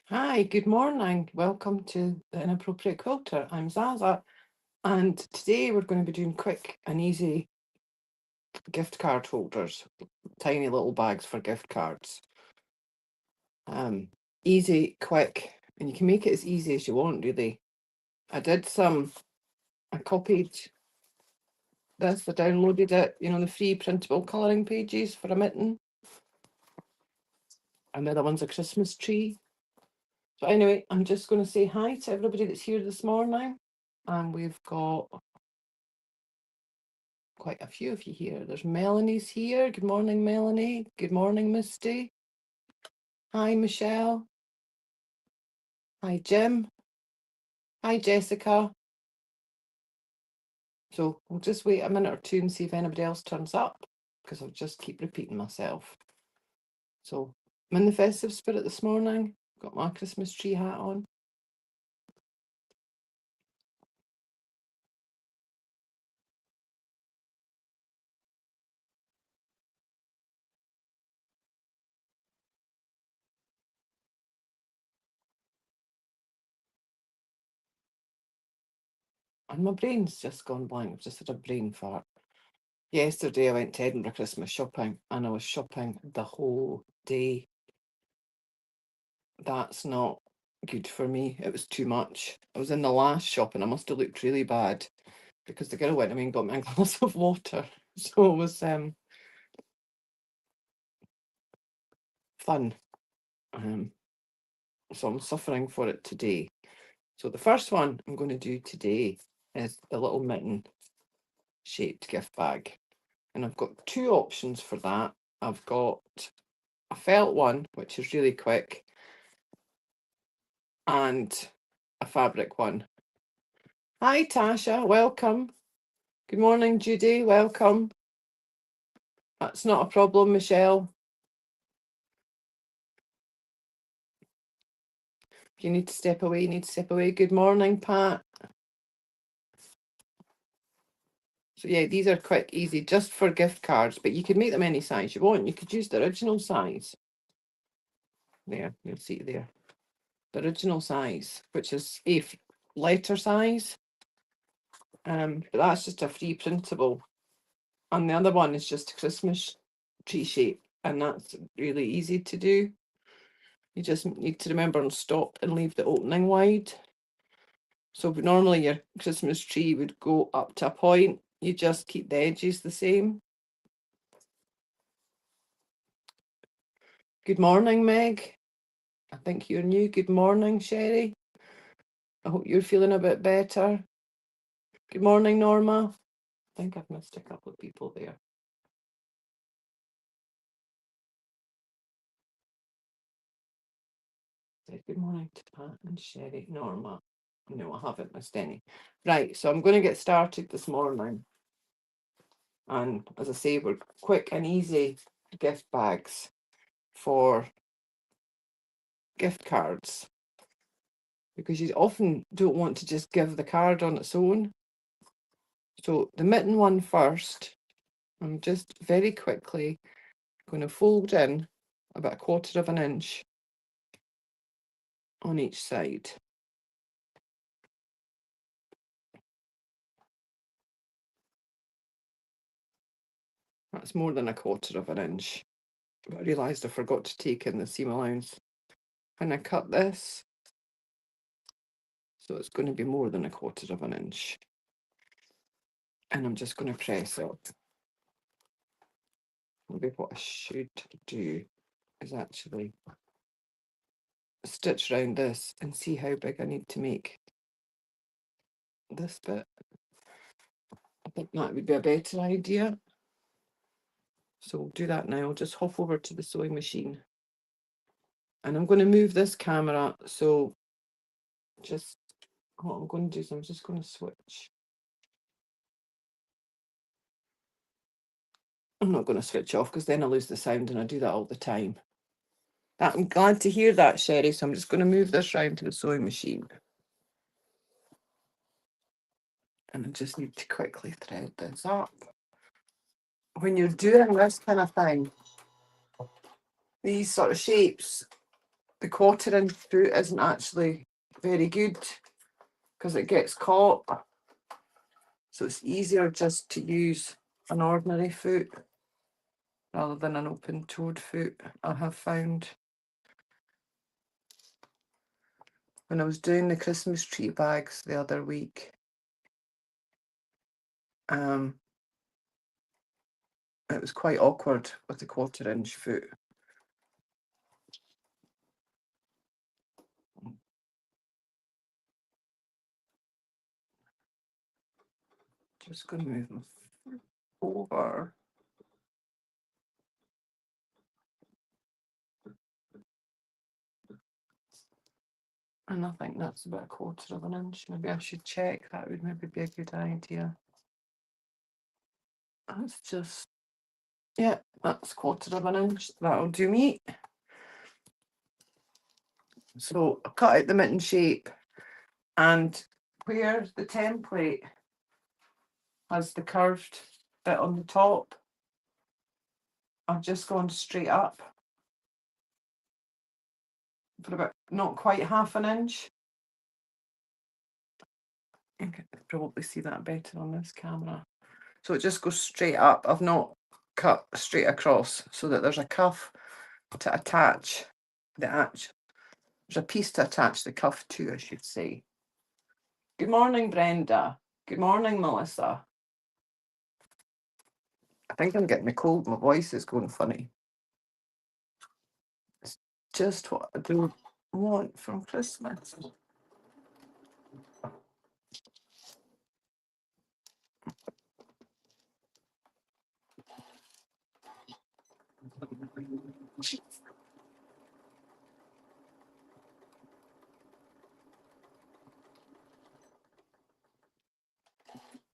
Hi, good morning. Welcome to the Inappropriate Quilter. I'm Zaza, and today we're going to be doing quick and easy gift card holders, tiny little bags for gift cards. Easy, quick, and you can make it as easy as you want, really. I copied this, I downloaded it, the free printable colouring pages for a mitten. And the other one's a Christmas tree. So anyway, I'm just going to say hi to everybody that's here this morning. And we've got quite a few of you here. There's Melanie's here. Good morning, Melanie. Good morning, Misty. Hi, Michelle. Hi, Jim. Hi, Jessica. So we'll just wait a minute or two and see if anybody else turns up, because I'll just keep repeating myself. So I'm in the festive spirit this morning. Got my Christmas tree hat on. And my brain's just gone blank. I've just had a brain fart. Yesterday I went to Edinburgh Christmas shopping and I was shopping the whole day. That's not good for me. It was too much. I was in the last shop and I must have looked really bad because the girl went to me and got me a glass of water. So it was fun. So I'm suffering for it today. So the first one I'm going to do today is the little mitten shaped gift bag. And I've got two options for that. I've got a felt one, which is really quick, and a fabric one. Hi, Tasha. Welcome. Good morning, Judy. Welcome. That's not a problem, Michelle. If you need to step away, you need to step away. Good morning, Pat. So yeah, these are quick, easy, just for gift cards, but you could make them any size you want. You could use the original size. There, you'll see there. The original size, which is a letter size. But that's just a free printable. And the other one is just a Christmas tree shape, and that's really easy to do. You just need to remember and stop and leave the opening wide. So normally your Christmas tree would go up to a point. You just keep the edges the same. Good morning, Meg. I think you're new. Good morning, Sherry. I hope you're feeling a bit better. Good morning, Norma. I think I've missed a couple of people there. Good morning to Pat and Sherry. Norma. No, I haven't missed any. Right, so I'm going to get started this morning. And as I say, we're quick and easy gift bags for gift cards, because you often don't want to just give the card on its own. So the mitten one first, I'm just very quickly going to fold in about 1/4 of an inch on each side. That's more than 1/4 of an inch. But I realised I forgot to take in the seam allowance. And I cut this, so it's going to be more than 1/4 of an inch. And I'm just going to press it. Maybe what I should do is actually stitch around this and see how big I need to make this bit. I think that would be a better idea. So we'll do that now. I'll just hop over to the sewing machine. And I'm going to move this camera. So just what I'm going to do is I'm just going to switch. I'm not going to switch off because then I lose the sound, and I do that all the time. I'm glad to hear that, Sherry. So I'm just going to move this round to the sewing machine. And I just need to quickly thread this up. When you're doing this kind of thing, these sort of shapes, the 1/4 inch foot isn't actually very good because it gets caught. So it's easier just to use an ordinary foot rather than an open-toed foot, I have found. When I was doing the Christmas tree bags the other week, it was quite awkward with the 1/4 inch foot. Just going to move my foot over. And I think that's about 1/4 inch. Maybe I should check. That would maybe be a good idea. That's just, yeah, that's 1/4 inch. That'll do me. So I cut out the mitten shape, and where the template has the curved bit on the top, I've just gone straight up for about not quite 1/2 inch. You can probably see that better on this camera. So it just goes straight up. I've not cut straight across so that there's a cuff to attach the arch. There's a piece to attach the cuff to, I should say. Good morning, Brenda. Good morning, Melissa. I think I'm getting a cold. My voice is going funny. It's just what I don't want from Christmas.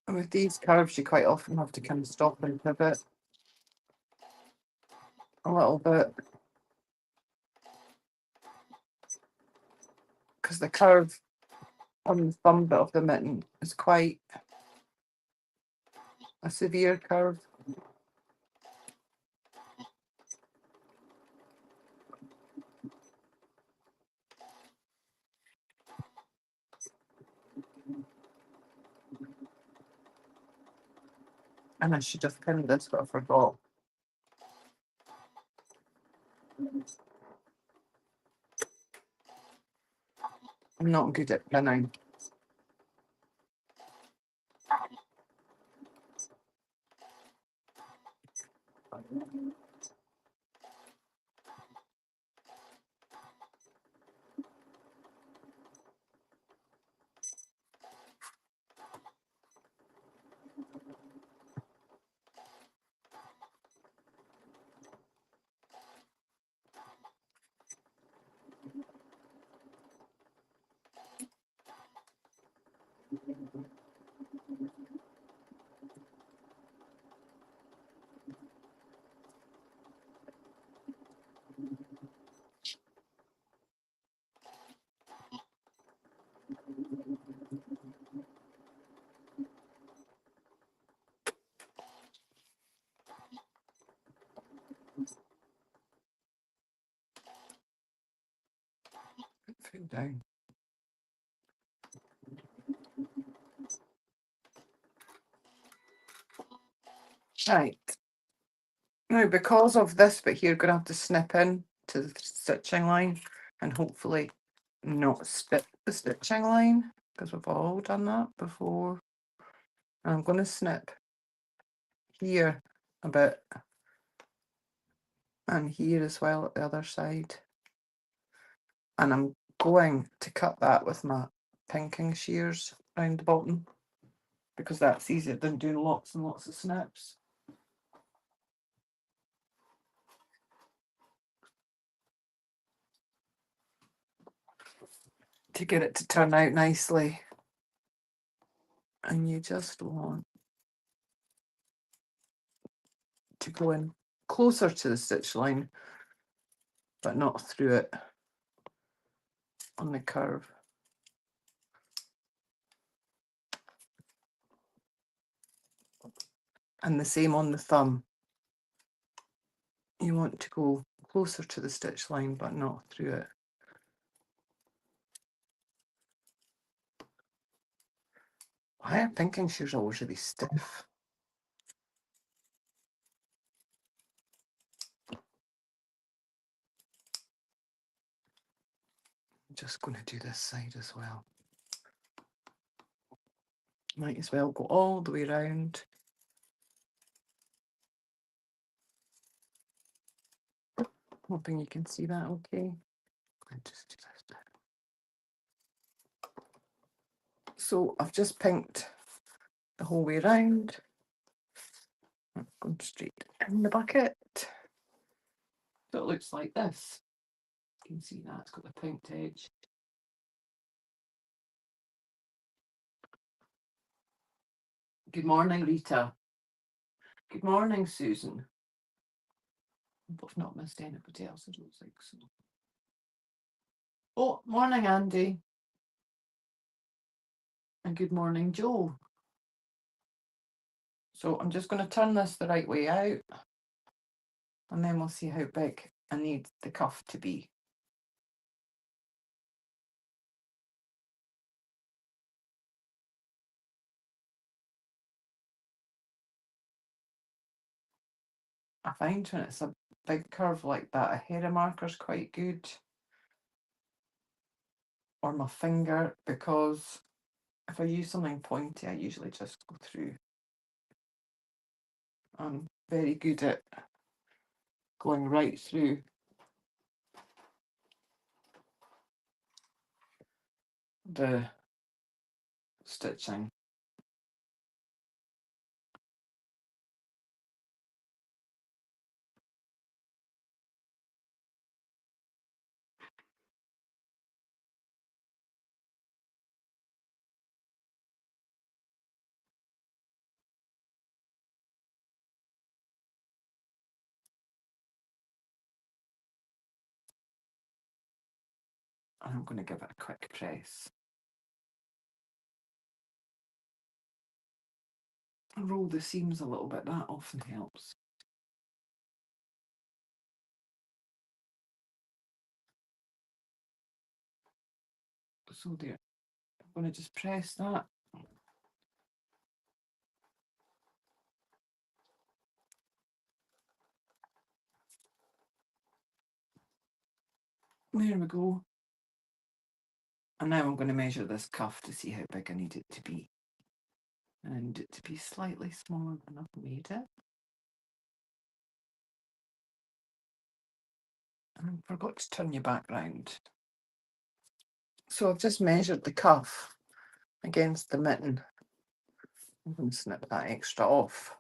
And with these curves, you quite often have to kind of stop and pivot a little bit, because the curve on the thumb bit of the mitten is quite a severe curve. And I should have pinned this, but I forgot. I'm not good at pinning. Foot down. Right. Now, because of this bit here, going to have to snip in to the stitching line and hopefully not snip the stitching line, because we've all done that before. And I'm going to snip here a bit and here as well at the other side. And I'm going to cut that with my pinking shears around the bottom, because that's easier than doing lots and lots of snips. To get it to turn out nicely. And you just want to go in closer to the stitch line, but not through it on the curve. And the same on the thumb. You want to go closer to the stitch line, but not through it. I am thinking she's always really stiff. I'm just going to do this side as well. Might as well go all the way around. Hoping you can see that okay. I'll just do this down. So I've just pinked the whole way around. I'm going straight in the bucket. So it looks like this. You can see that it's got the pinked edge. Good morning, Rita. Good morning, Susan. I've not missed anybody else, I don't think so. Oh, morning, Andy. And good morning, Joe. So I'm just going to turn this the right way out, and then we'll see how big I need the cuff to be. I find when it's a big curve like that, a hair marker's quite good, or my finger, because if I use something pointy, I usually just go through. I'm very good at going right through the stitching. And I'm going to give it a quick press. Roll the seams a little bit, that often helps. So there, I'm going to just press that. There we go. And now I'm going to measure this cuff to see how big I need it to be. And I need it to be slightly smaller than I've made it. And I forgot to turn you back round. So I've just measured the cuff against the mitten. I'm going to snip that extra off.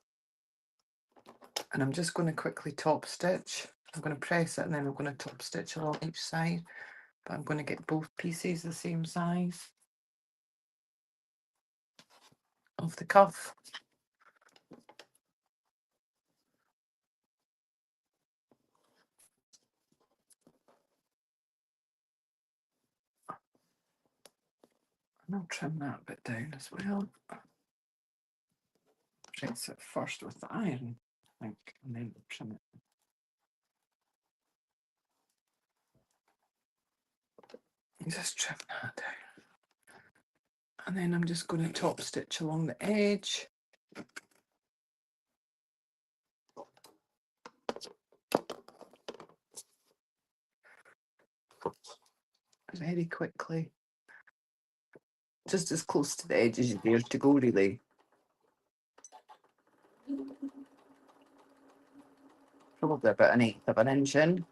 And I'm just going to quickly top stitch. I'm going to press it and then I'm going to top stitch along each side. But I'm going to get both pieces the same size of the cuff. And I'll trim that bit down as well. Press it first with the iron, I think, and then trim it. Just trim that down. And then I'm just going to top stitch along the edge. Very quickly. Just as close to the edge as you dare to go, really. Probably about 1/8 of an inch in.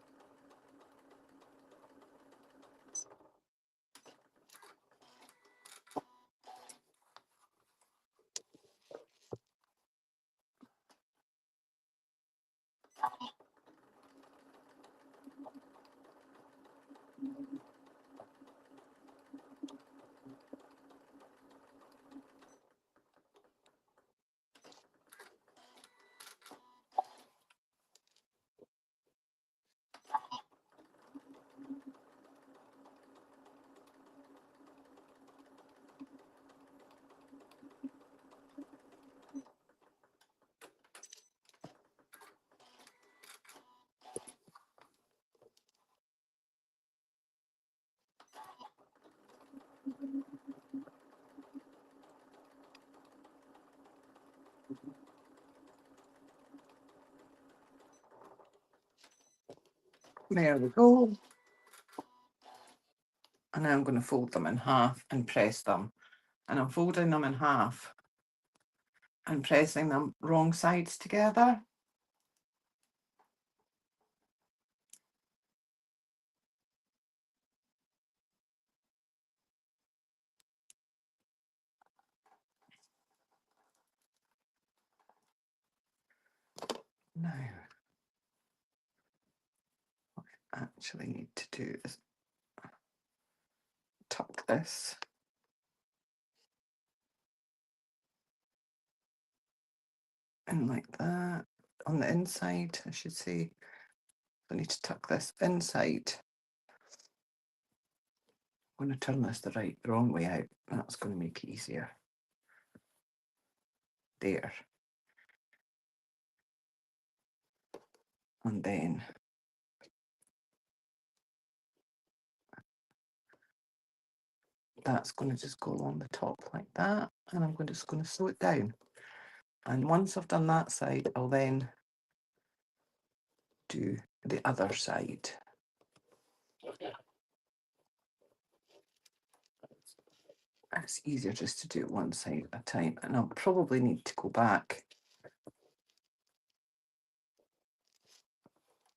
There we go. And now I'm going to fold them in half and press them. And I'm folding them in half and pressing them wrong sides together. Now, what I actually need to do is tuck this in like that on the inside, I should say. I need to tuck this inside. I'm going to turn this the wrong way out. That's going to make it easier. There. And then that's going to just go along the top like that. And I'm just going to sew it down. And once I've done that side, I'll then do the other side. It's easier just to do it one side at a time. And I'll probably need to go back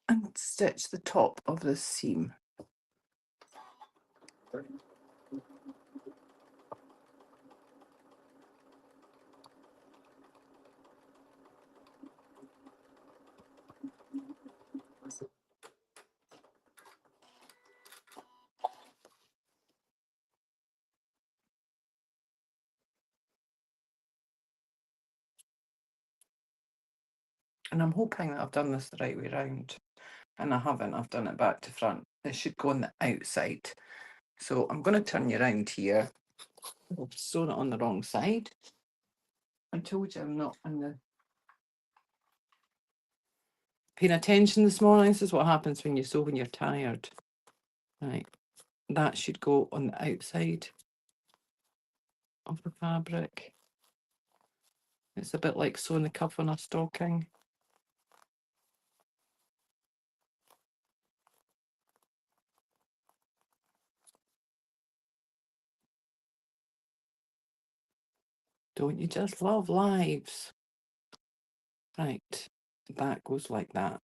and stitch the top of this seam. And I'm hoping that I've done this the right way around. And I haven't. I've done it back to front. It should go on the outside. So I'm going to turn you around here. I've sewn it on the wrong side. I told you I'm not in the paying attention this morning. This is what happens when you sew when you're tired. Right. That should go on the outside of the fabric. It's a bit like sewing the cuff on a stocking. Don't you just love lives? Right, that goes like that.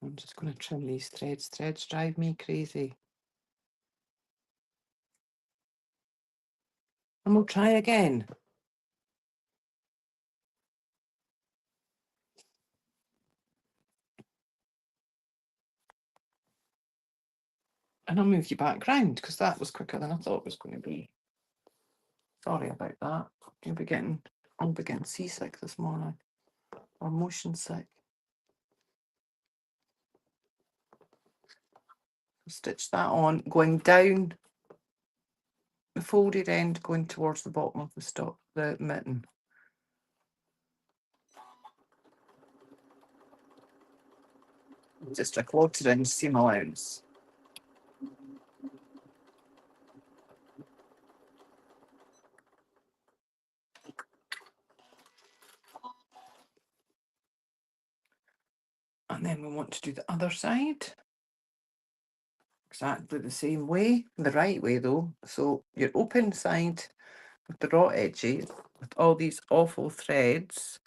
I'm just going to trim these threads. Threads drive me crazy. And we'll try again. And I'll move you back round because that was quicker than I thought it was going to be. Sorry about that. I'll be getting seasick this morning. Or motion sick. Stitch that on, going down the folded end, going towards the bottom of the mitten. Just a quarter inch seam allowance. And then we want to do the other side. Exactly the same way, the right way though. So your open side with the raw edges, with all these awful threads.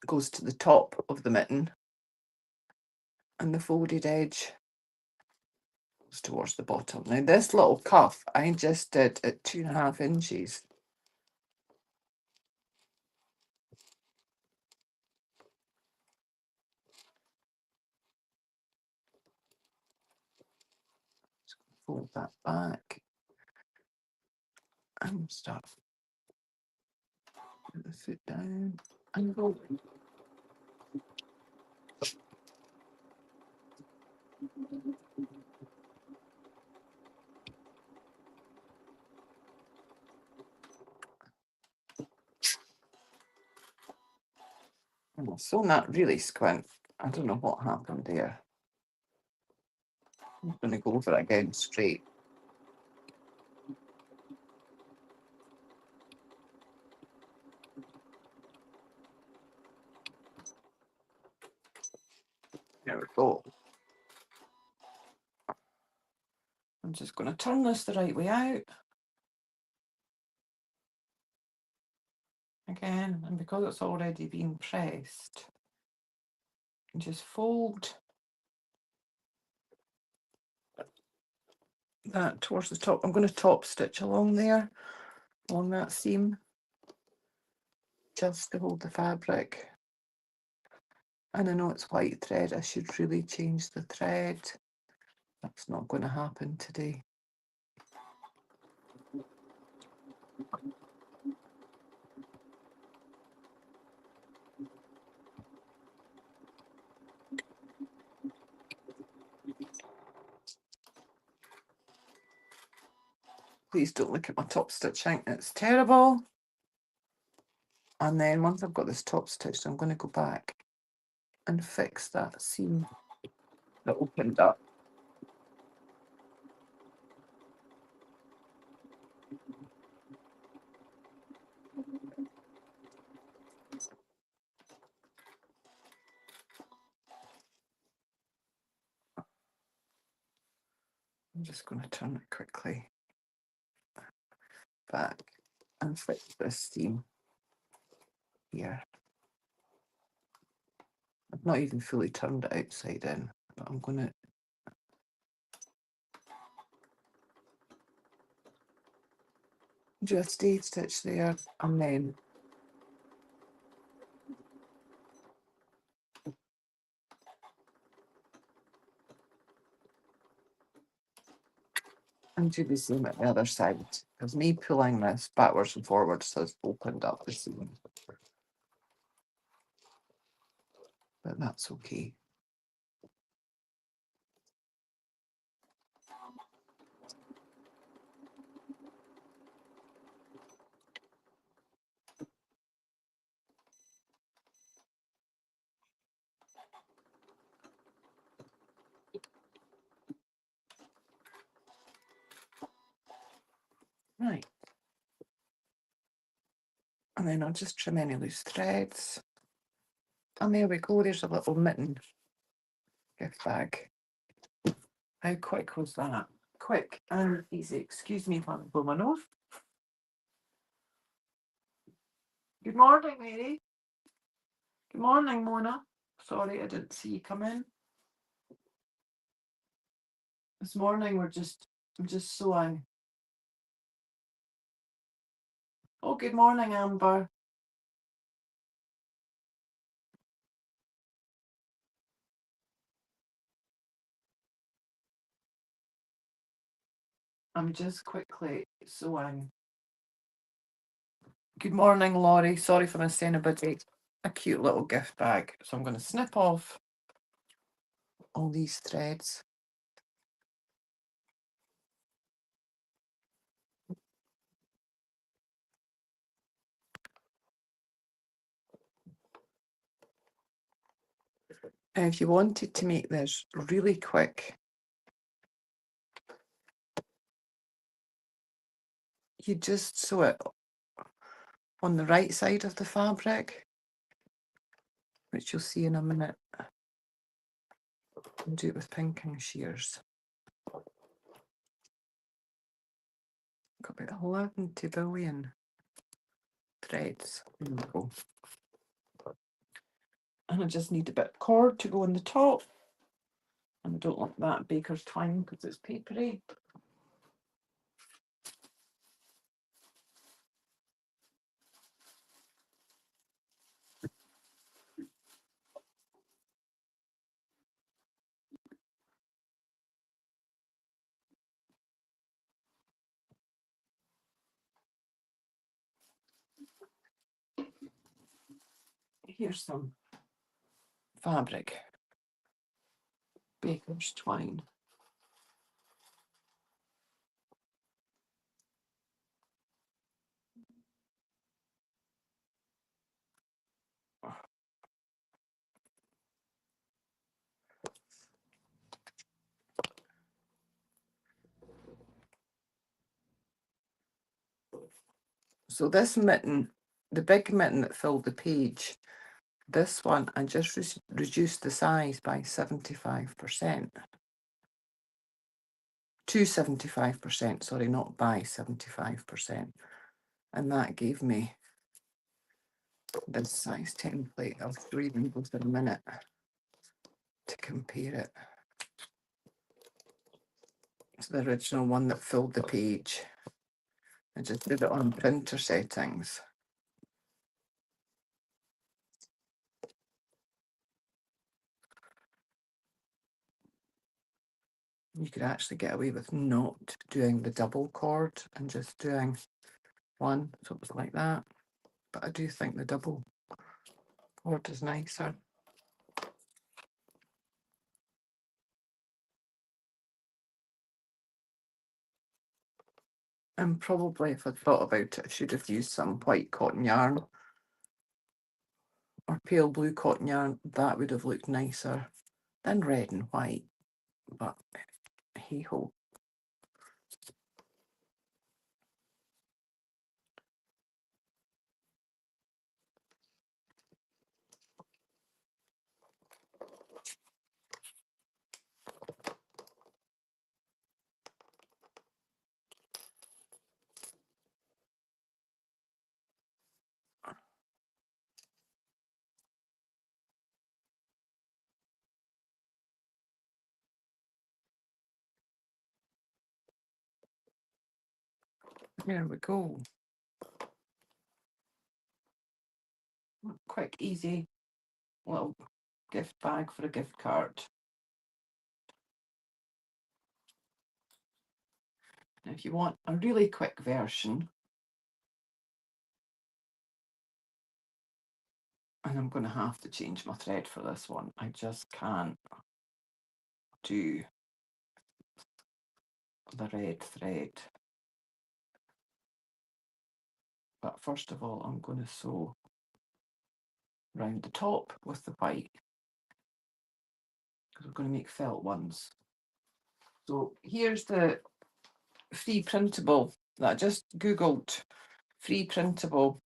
Goes to the top of the mitten. And the folded edge goes towards the bottom. Now this little cuff, I just did at 2.5 inches. Fold that back and start. Put the foot down and go. And I've sewn that really squint. I don't know what happened there. I'm going to go over it again straight. There we go. I'm just going to turn this the right way out. Again, and because it's already been pressed, just fold that towards the top. I'm going to top stitch along there, along that seam, just to hold the fabric. And I know it's white thread, I should really change the thread. That's not going to happen today. Please don't look at my top stitching, it's terrible. And then once I've got this top stitched, I'm going to go back and fix that seam that opened up. I'm just going to turn it quickly back and fix this seam here. I've not even fully turned it outside in, but I'm going to do a stay stitch there, and then and do the same at the other side, because me pulling this backwards and forwards has opened up the seam. But that's okay. Right. And then I'll just trim any loose threads. And there we go, there's a little mitten gift bag. How quick was that? Quick and easy. Excuse me if I blow my nose. Good morning, Mary. Good morning, Mona. Sorry, I didn't see you come in. This morning I'm just sewing. Oh, good morning, Amber. I'm just quickly sewing. Good morning, Laurie. Sorry for missing anybody. A cute little gift bag. So I'm going to snip off all these threads. And if you wanted to make this really quick, you just sew it on the right side of the fabric, which you'll see in a minute. And do it with pinking shears. Got about 11 billion threads. There we go. And I just need a bit of cord to go on the top. And I don't like that baker's twine because it's papery. Here's some fabric, baker's twine. So this mitten, the big mitten that filled the page, this one, I just reduced the size by 75%. To 75%, sorry, not by 75%. And that gave me this size template. I'll show you them both in a minute to compare it. It's the original one that filled the page. I just did it on printer settings. You could actually get away with not doing the double cord and just doing one, so it was like that. But I do think the double cord is nicer. And probably if I'd thought about it, I should have used some white cotton yarn or pale blue cotton yarn. That would have looked nicer than red and white, but hey ho. There we go. Quick, easy little gift bag for a gift card. Now, if you want a really quick version, and I'm going to have to change my thread for this one. I just can't do the red thread. But first of all, I'm going to sew round the top with the white, because we're going to make felt ones. So here's the free printable that I just Googled, free printable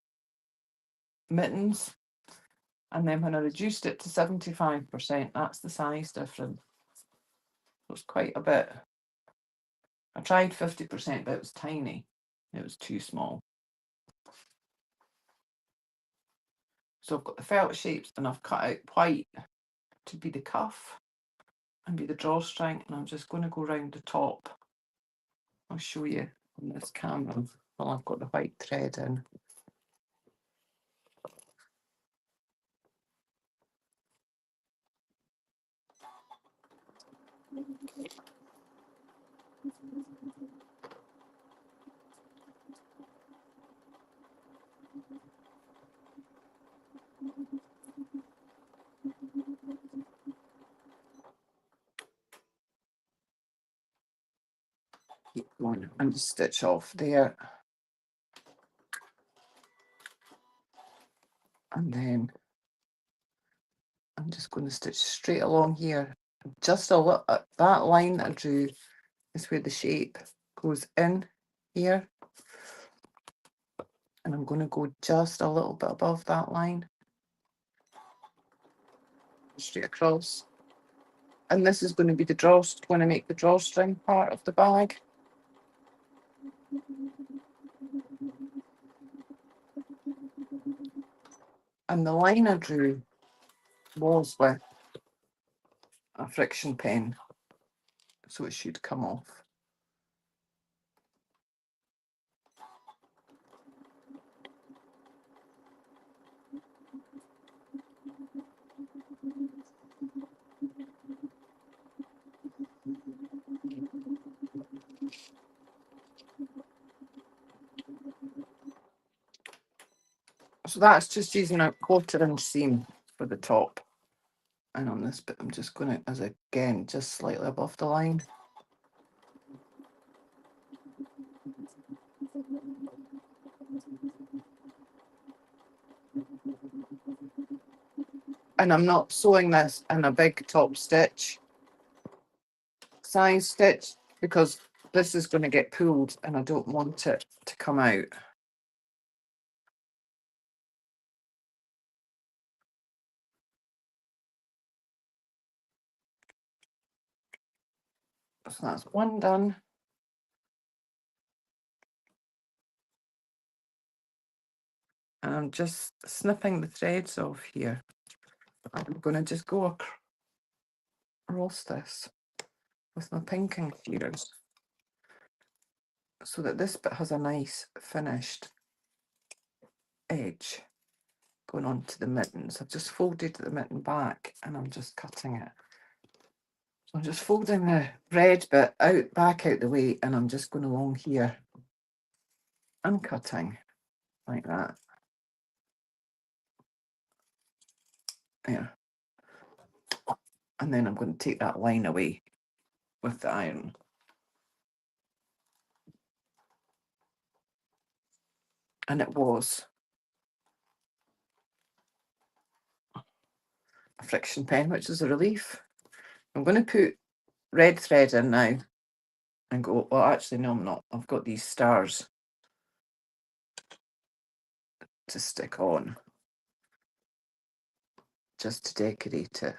mittens. And then when I reduced it to 75%, that's the size difference. It was quite a bit. I tried 50%, but it was tiny. It was too small. So I've got the felt shapes and I've cut out white to be the cuff and be the drawstring, and I'm just going to go around the top. I'll show you on this camera while I've got the white thread in. Keep going and just stitch off there. And then I'm just going to stitch straight along here. Just a little, that line that I drew is where the shape goes in here. And I'm going to go just a little bit above that line. Straight across. And this is going to be the going to make the drawstring part of the bag. And the line I drew was with a friction pen, so it should come off. So that's just using a 1/4 inch seam for the top. And on this bit, I'm just going to, as again, just slightly above the line. And I'm not sewing this in a big top stitch, size stitch, because this is going to get pulled and I don't want it to come out. So that's one done. And I'm just snipping the threads off here. I'm going to just go across this with my pinking shears so that this bit has a nice finished edge going on to the mittens. I've just folded the mitten back and I'm just cutting it. So I'm just folding the red bit back out the way, and I'm just going along here and cutting like that. There. And then I'm going to take that line away with the iron. And it was a friction pen, which is a relief. I'm going to put red thread in now and go, well, actually, no, I'm not. I've got these stars to stick on just to decorate it.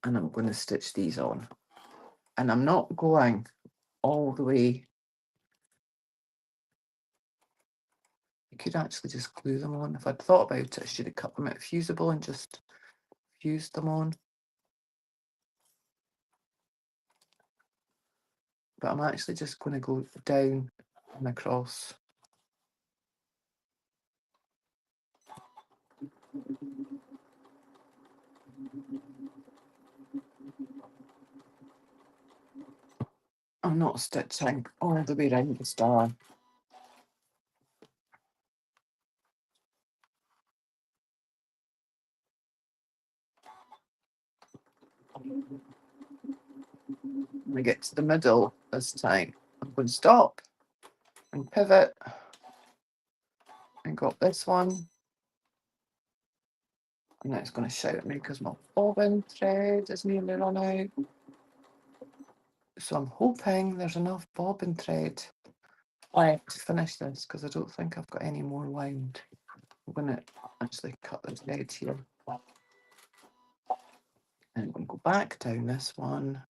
And I'm going to stitch these on. And I'm not going all the way. You could actually just glue them on. If I'd thought about it, I should have cut them out fusible and just fused them on. But I'm actually just going to go down and across. I'm not stitching all the way around the star. When we get to the middle this time, I'm going to stop and pivot. And got this one. And now it's going to shout at me because my bobbin thread is nearly run out. So I'm hoping there's enough bobbin thread left to finish this, because I don't think I've got any more wound. I'm going to actually cut the thread here. And I'm going to go back down this one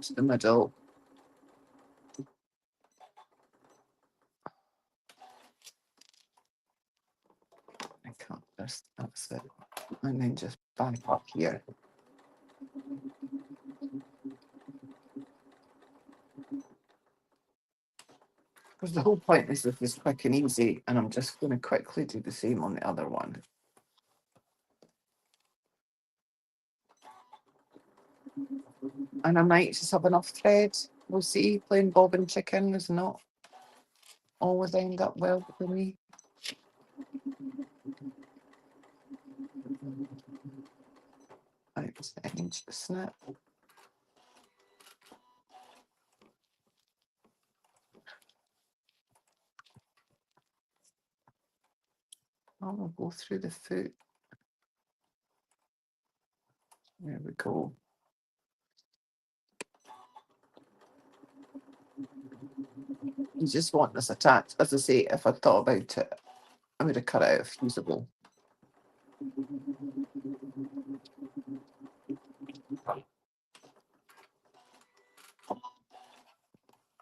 to the middle. I cut this, that's it. And then just back up here. Because the whole point is this is quick and easy, and I'm just going to quickly do the same on the other one. And I might just have enough thread. We'll see. Playing bobbin chicken is not always end up well for me. Right, inch snip. I'll go through the foot. There we go. You just want this attached. As I say, if I thought about it, I would have cut it out fusible.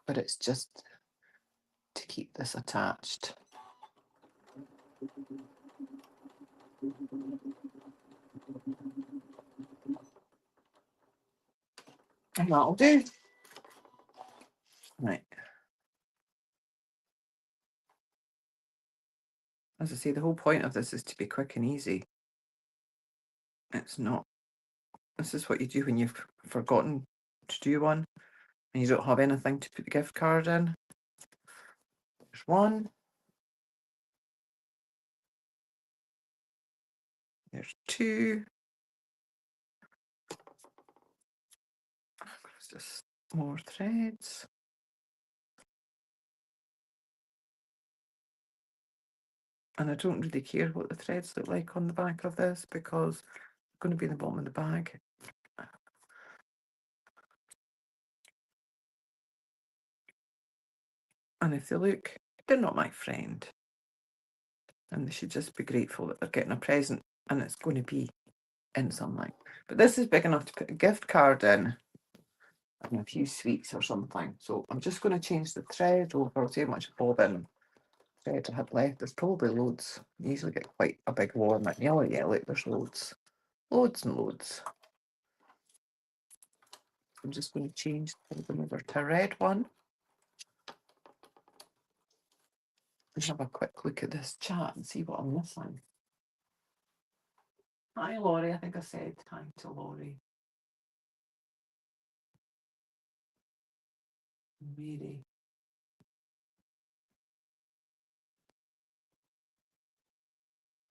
But it's just to keep this attached. And that'll do. Right. As I say, the whole point of this is to be quick and easy. It's not. This is what you do when you've forgotten to do one and you don't have anything to put the gift card in. There's one. There's two. Just more threads. And I don't really care what the threads look like on the back of this, because it's going to be in the bottom of the bag. And if they look, they're not my friend. And they should just be grateful that they're getting a present, and it's going to be in something. But this is big enough to put a gift card in and a few sweets or something. So I'm just going to change the thread over, see how much bobbin thread I had left. There's probably loads. You usually get quite a big warm at yellow. Yeah, look, there's loads. Loads and loads. I'm just going to change them over to a red one. Let's have a quick look at this chat and see what I'm missing. Hi, Laurie. I think I said hi to Laurie. Mary.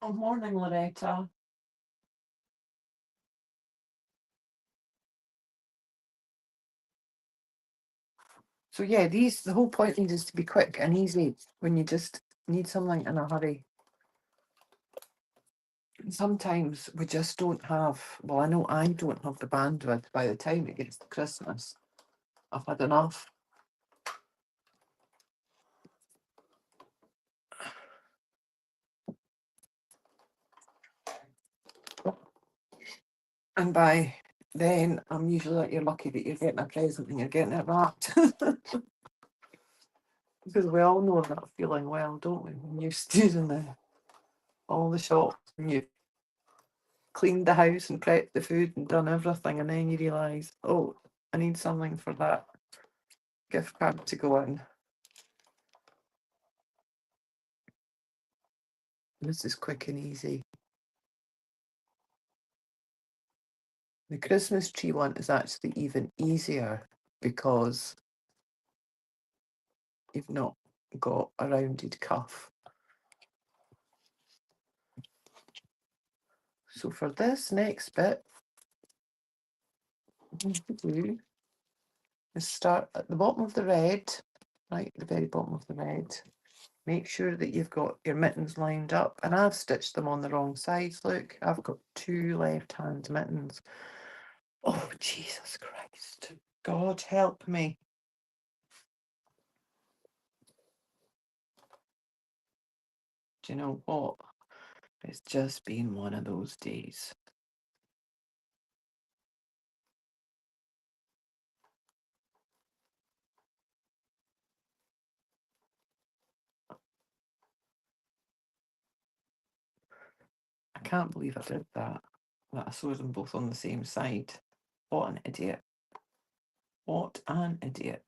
Oh, morning, Loretta. So yeah, the whole point is to be quick and easy when you just need something in a hurry. And sometimes we just don't have, well, I know I don't have the bandwidth by the time it gets to Christmas. I've had enough. And by then, I'm usually like, you're lucky that you're getting a present and you're getting it wrapped. Because we all know that feeling well, don't we? When you've stood in all the shops and you've cleaned the house and prepped the food and done everything, and then you realise, oh, I need something for that gift card to go in. This is quick and easy. The Christmas tree one is actually even easier because you've not got a rounded cuff. So for this next bit, what you do is start at the bottom of the red, right at the very bottom of the red. Make sure that you've got your mittens lined up, and I've stitched them on the wrong sides. Look, I've got 2 left-hand mittens. Oh, Jesus Christ. God help me. Do you know what? It's just been one of those days. I can't believe I did that. That I sewed them both on the same side. What an idiot. What an idiot.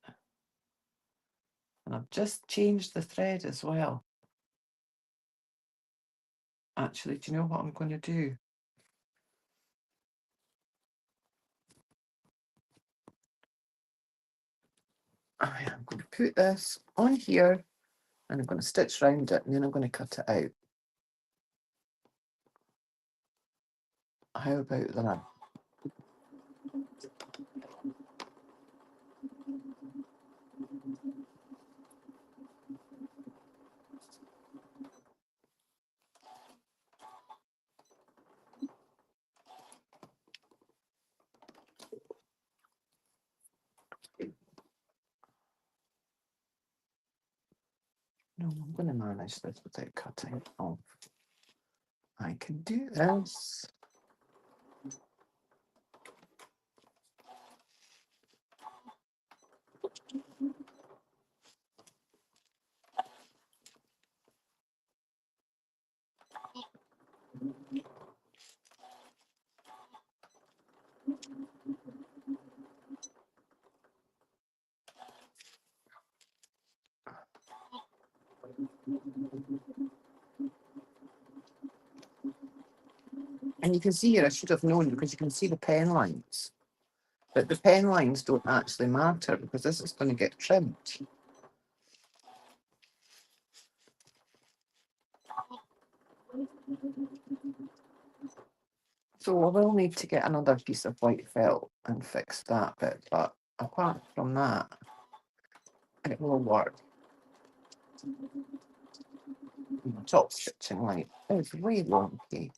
And I've just changed the thread as well. Actually, do you know what I'm going to do? I am going to put this on here and I'm going to stitch around it and then I'm going to cut it out. How about that? No, I'm going to manage this without cutting it off. I can do this. And you can see here, I should have known because you can see the pen lines. But the pen lines don't actually matter because this is going to get trimmed. So I will need to get another piece of white felt and fix that bit, but apart from that, it will work. My top stitching light is way wonky.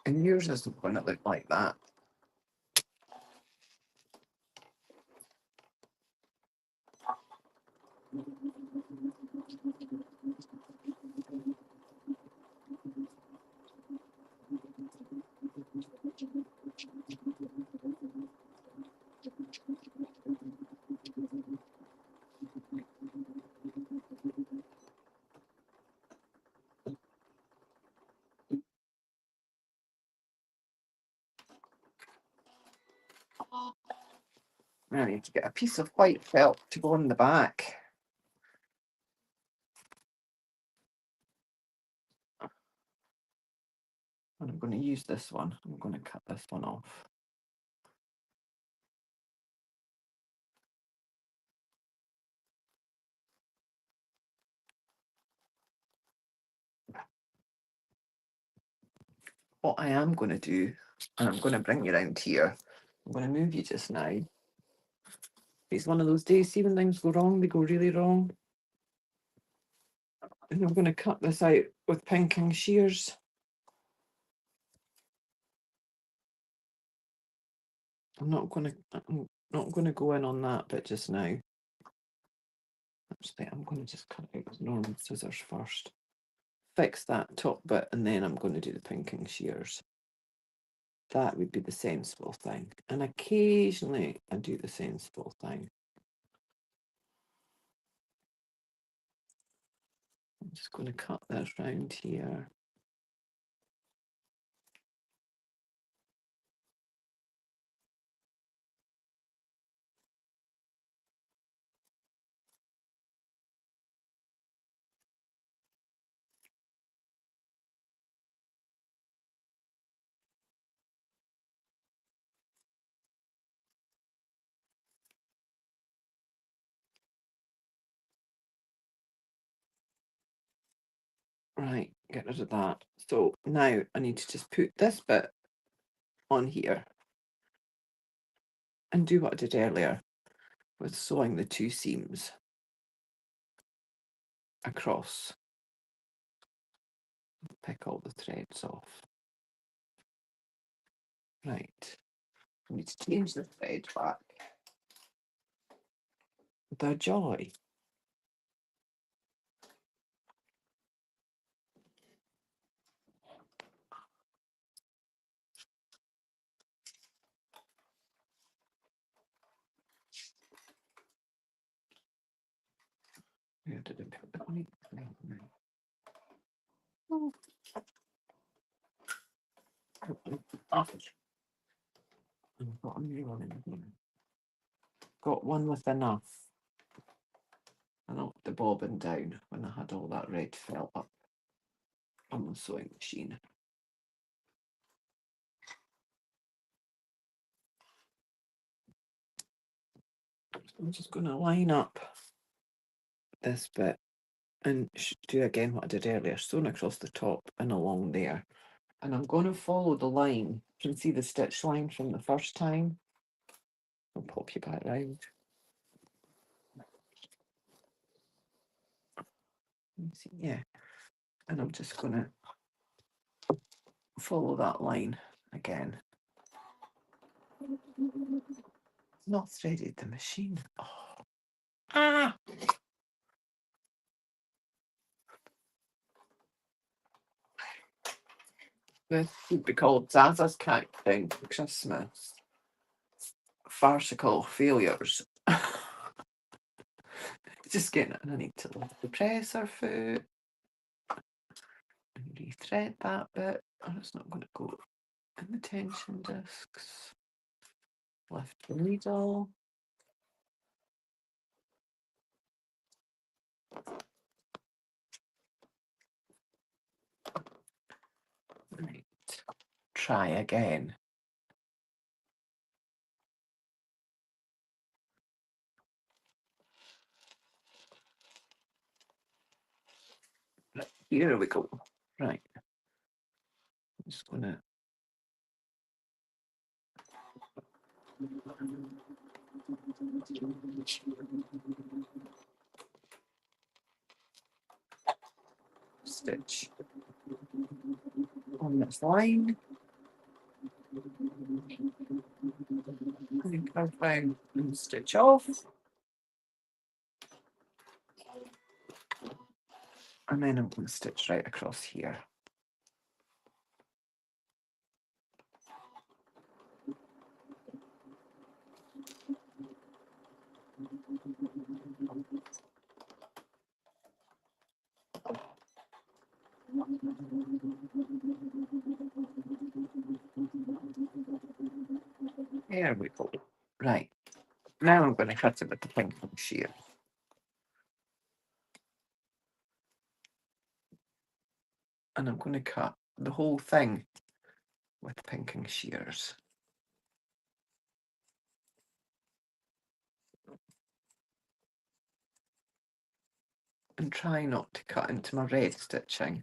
And yours isn't going to look like that. Now I need to get a piece of white felt to go on the back. And I'm going to use this one. I'm going to cut this one off. What I am going to do, and I'm going to bring you around here, I'm going to move you just now. It's one of those days, see when things go wrong, they go really wrong. And I'm going to cut this out with pinking shears. I'm not going to go in on that bit just now. Actually, I'm going to just cut it out with normal scissors first. Fix that top bit, and then I'm going to do the pinking shears. That would be the sensible thing. And occasionally I do the sensible thing. I'm just going to cut this round here. Right, get rid of that. So now I need to just put this bit on here and do what I did earlier with sewing the two seams across. Pick all the threads off. Right, I need to change the thread back. The joy. Where did I put the oh. I've got a new one in here. Got one with enough. I knocked the bobbin down when I had all that red felt up on the sewing machine. I'm just going to line up this bit and do again what I did earlier, sewing across the top and along there. And I'm going to follow the line. You can see the stitch line from the first time. I'll pop you back round. See, yeah. And I'm just going to follow that line again. Not threaded the machine. Oh. Ah! This would be called Zaza's Countdown for Christmas. Farcical failures. Just getting it, and I need to lift the presser foot and rethread that bit. Oh, it's not going to go in the tension discs. Lift the needle. Right. Try again. Right, here we go. Right. I'm just going to stitch on this line. And come down and stitch off. And then I'm going to stitch right across here. There we go. Right. Now I'm going to cut it with the pinking shear. And I'm going to cut the whole thing with pinking shears. And try not to cut into my red stitching.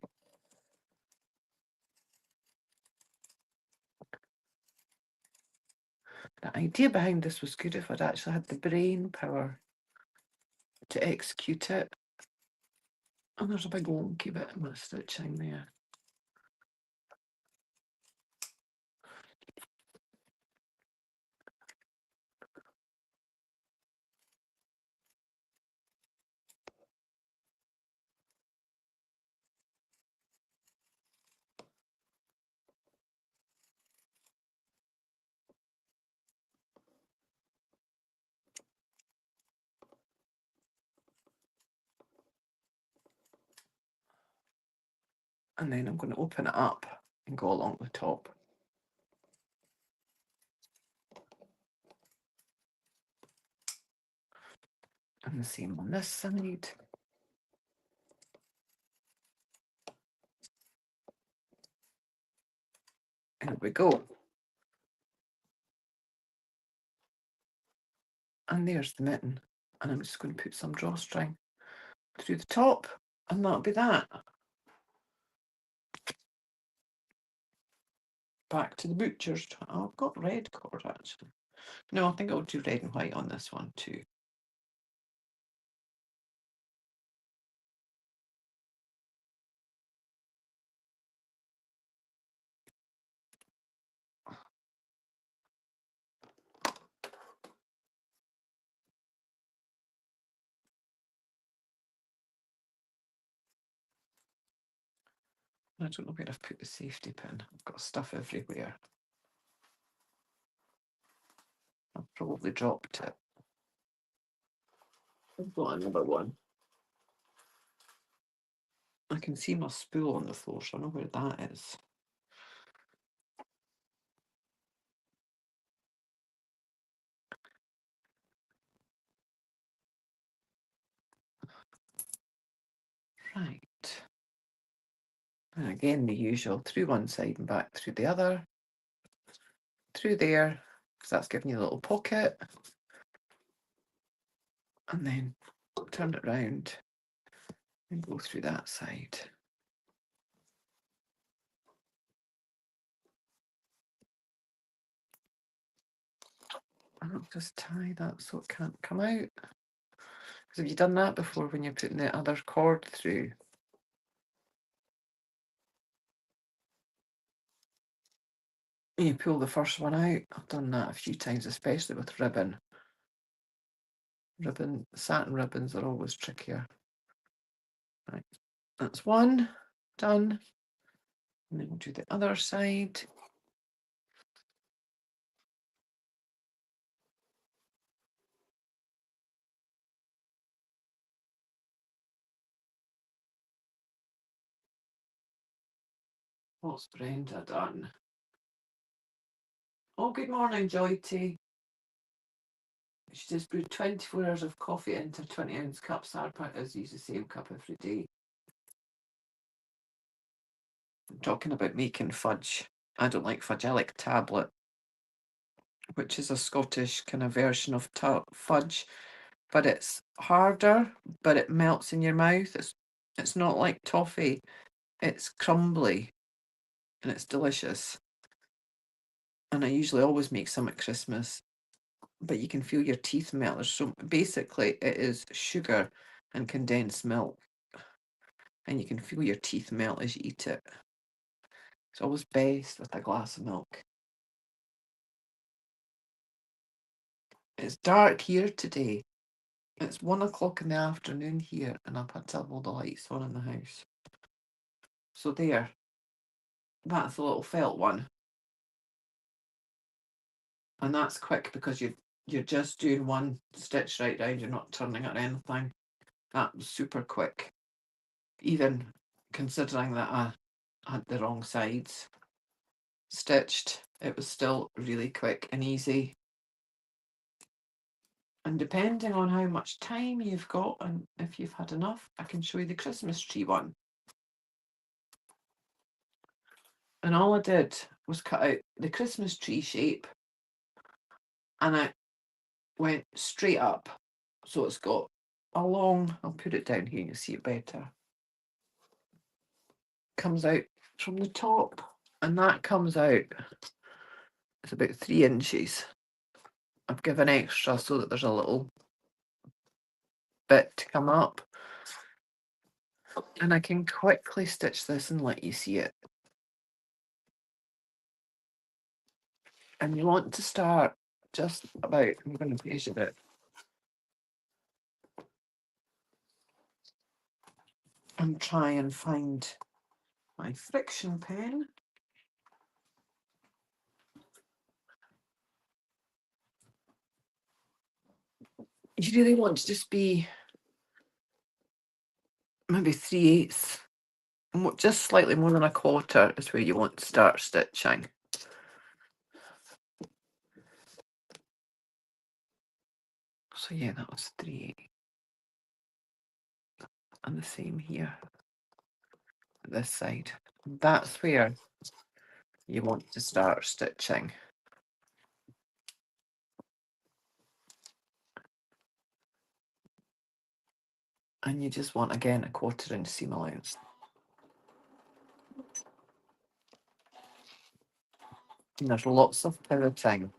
The idea behind this was good if I'd actually had the brain power to execute it. And there's a big wonky bit in my stitching there. And then I'm going to open it up and go along the top. And the same on this side. There we go. And there's the mitten. And I'm just going to put some drawstring through the top, and that'll be that. Back to the butcher's. Oh, I've got red cord actually. No, I think I'll do red and white on this one too. I don't know where I've put the safety pin. I've got stuff everywhere. I've probably dropped it. I've got another one. I can see my spool on the floor, so I know where that is. Right. And again, the usual, through one side and back through the other. Through there, because that's giving you a little pocket. And then turn it round and go through that side. And I'll just tie that so it can't come out. Because have you done that before when you're putting the other cord through? You pull the first one out. I've done that a few times, especially with ribbon. Satin ribbons are always trickier. Right, that's one done. And then we'll do the other side. What's Brenda done? Oh, good morning, Joyty. She just brewed 24 hours of coffee into a 20-ounce cup. Sarah use the same cup every day. I'm talking about making fudge. I don't like fudge. I like tablet, which is a Scottish kind of version of fudge, but it's harder, but it melts in your mouth. It's not like toffee. It's crumbly, and it's delicious. And I usually always make some at Christmas, but you can feel your teeth melt. So basically, it is sugar and condensed milk, and you can feel your teeth melt as you eat it. It's always best with a glass of milk. It's dark here today. It's 1 o'clock in the afternoon here, and I've had to have all the lights on in the house. So there, that's the little felt one. And that's quick because you're just doing one stitch right round, you're not turning it or anything. That was super quick. Even considering that I had the wrong sides stitched, it was still really quick and easy. And depending on how much time you've got and if you've had enough, I can show you the Christmas tree one. And all I did was cut out the Christmas tree shape and I went straight up. So it's got a long, I'll put it down here, you'll see it better. Comes out from the top, and that comes out, it's about 3 inches. I've given extra so that there's a little bit to come up. And I can quickly stitch this and let you see it. And you want to start just about, I'm going to measure it. And try and find my friction pen. You really want to just be maybe 3/8, just slightly more than a quarter is where you want to start stitching. So yeah, that was 3/8. And the same here, this side. That's where you want to start stitching. And you just want, again, a 1/4 inch seam allowance. And there's lots of pivoting.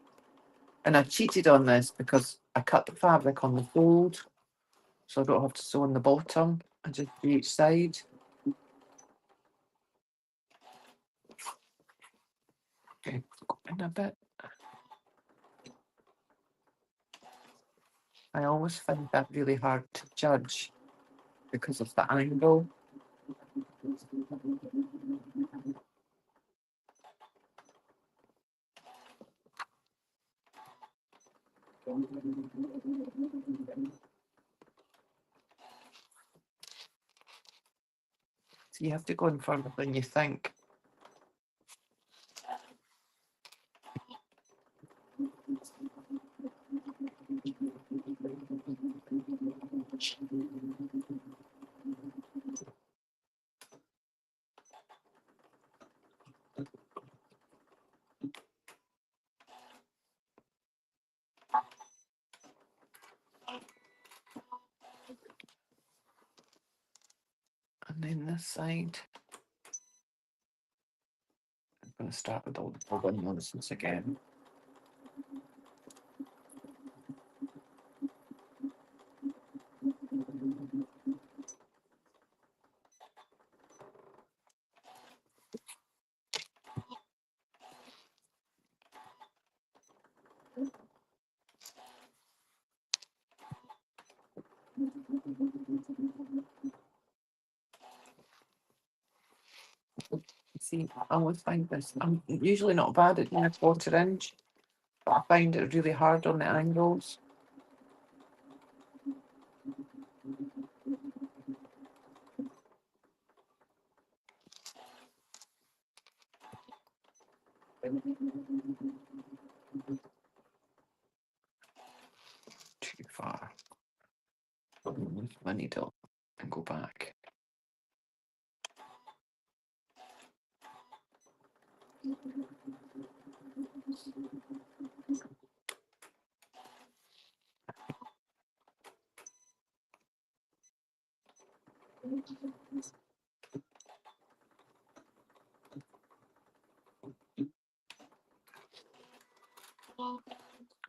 And I cheated on this because I cut the fabric on the fold, so I don't have to sew on the bottom. I just do each side. Okay, go in a bit. I always find that really hard to judge because of the angle. So you have to go in further than you think. And then this side, I'm going to start with all the bobbin nonsense again. See, I always find this, I'm usually not bad at doing a 1/4 inch, but I find it really hard on the angles. Too far. Move my needle and go back.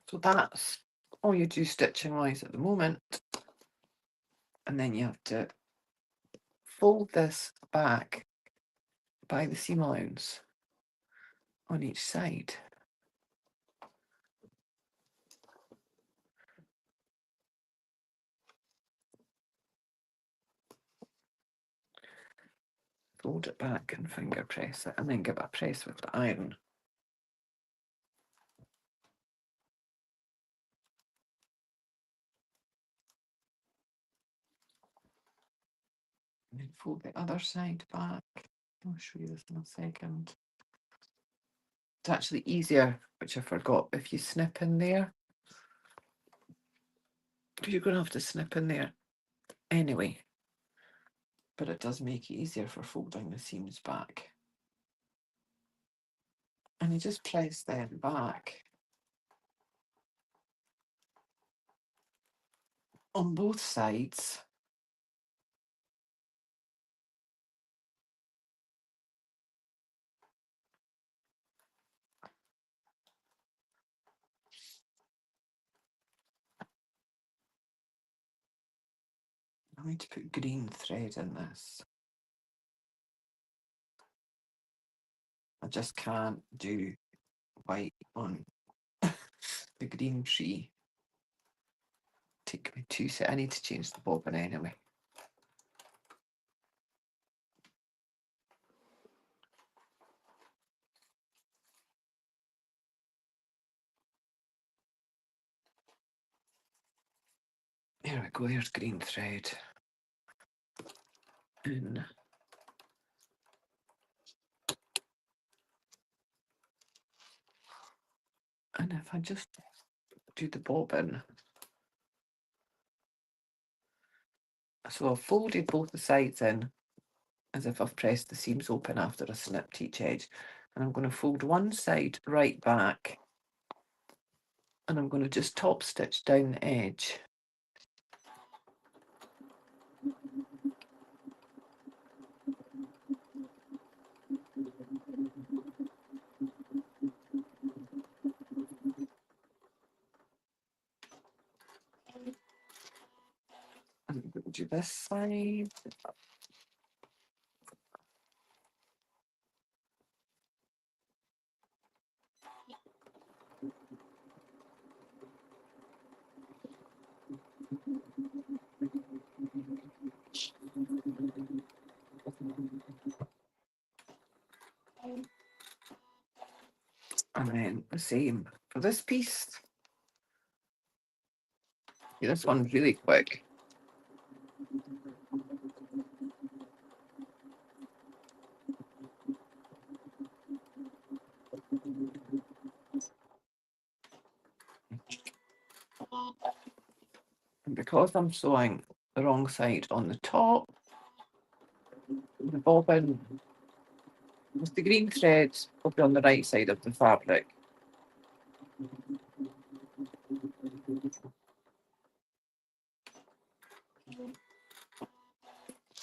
So that's all you do stitching wise at the moment. And then you have to fold this back by the seam allowance on each side. Fold it back and finger press it, and then give it a press with the iron. And then fold the other side back. I'll show you this in a second. It's actually easier, which I forgot, if you snip in there. You're going to have to snip in there anyway. But it does make it easier for folding the seams back. And you just press them back on both sides. I need to put green thread in this. I just can't do white on the green tree. Take me 2 seconds. I need to change the bobbin anyway. There we go, there's green thread. In. And if I just do the bobbin. So I've folded both the sides in as if I've pressed the seams open after I snipped each edge. And I'm going to fold one side right back. And I'm going to just top stitch down the edge. I'm going to do this side. And then the same for this piece. Yeah, this one's really quick. And because I'm sewing the wrong side on the top, the bobbin with the green thread will be on the right side of the fabric.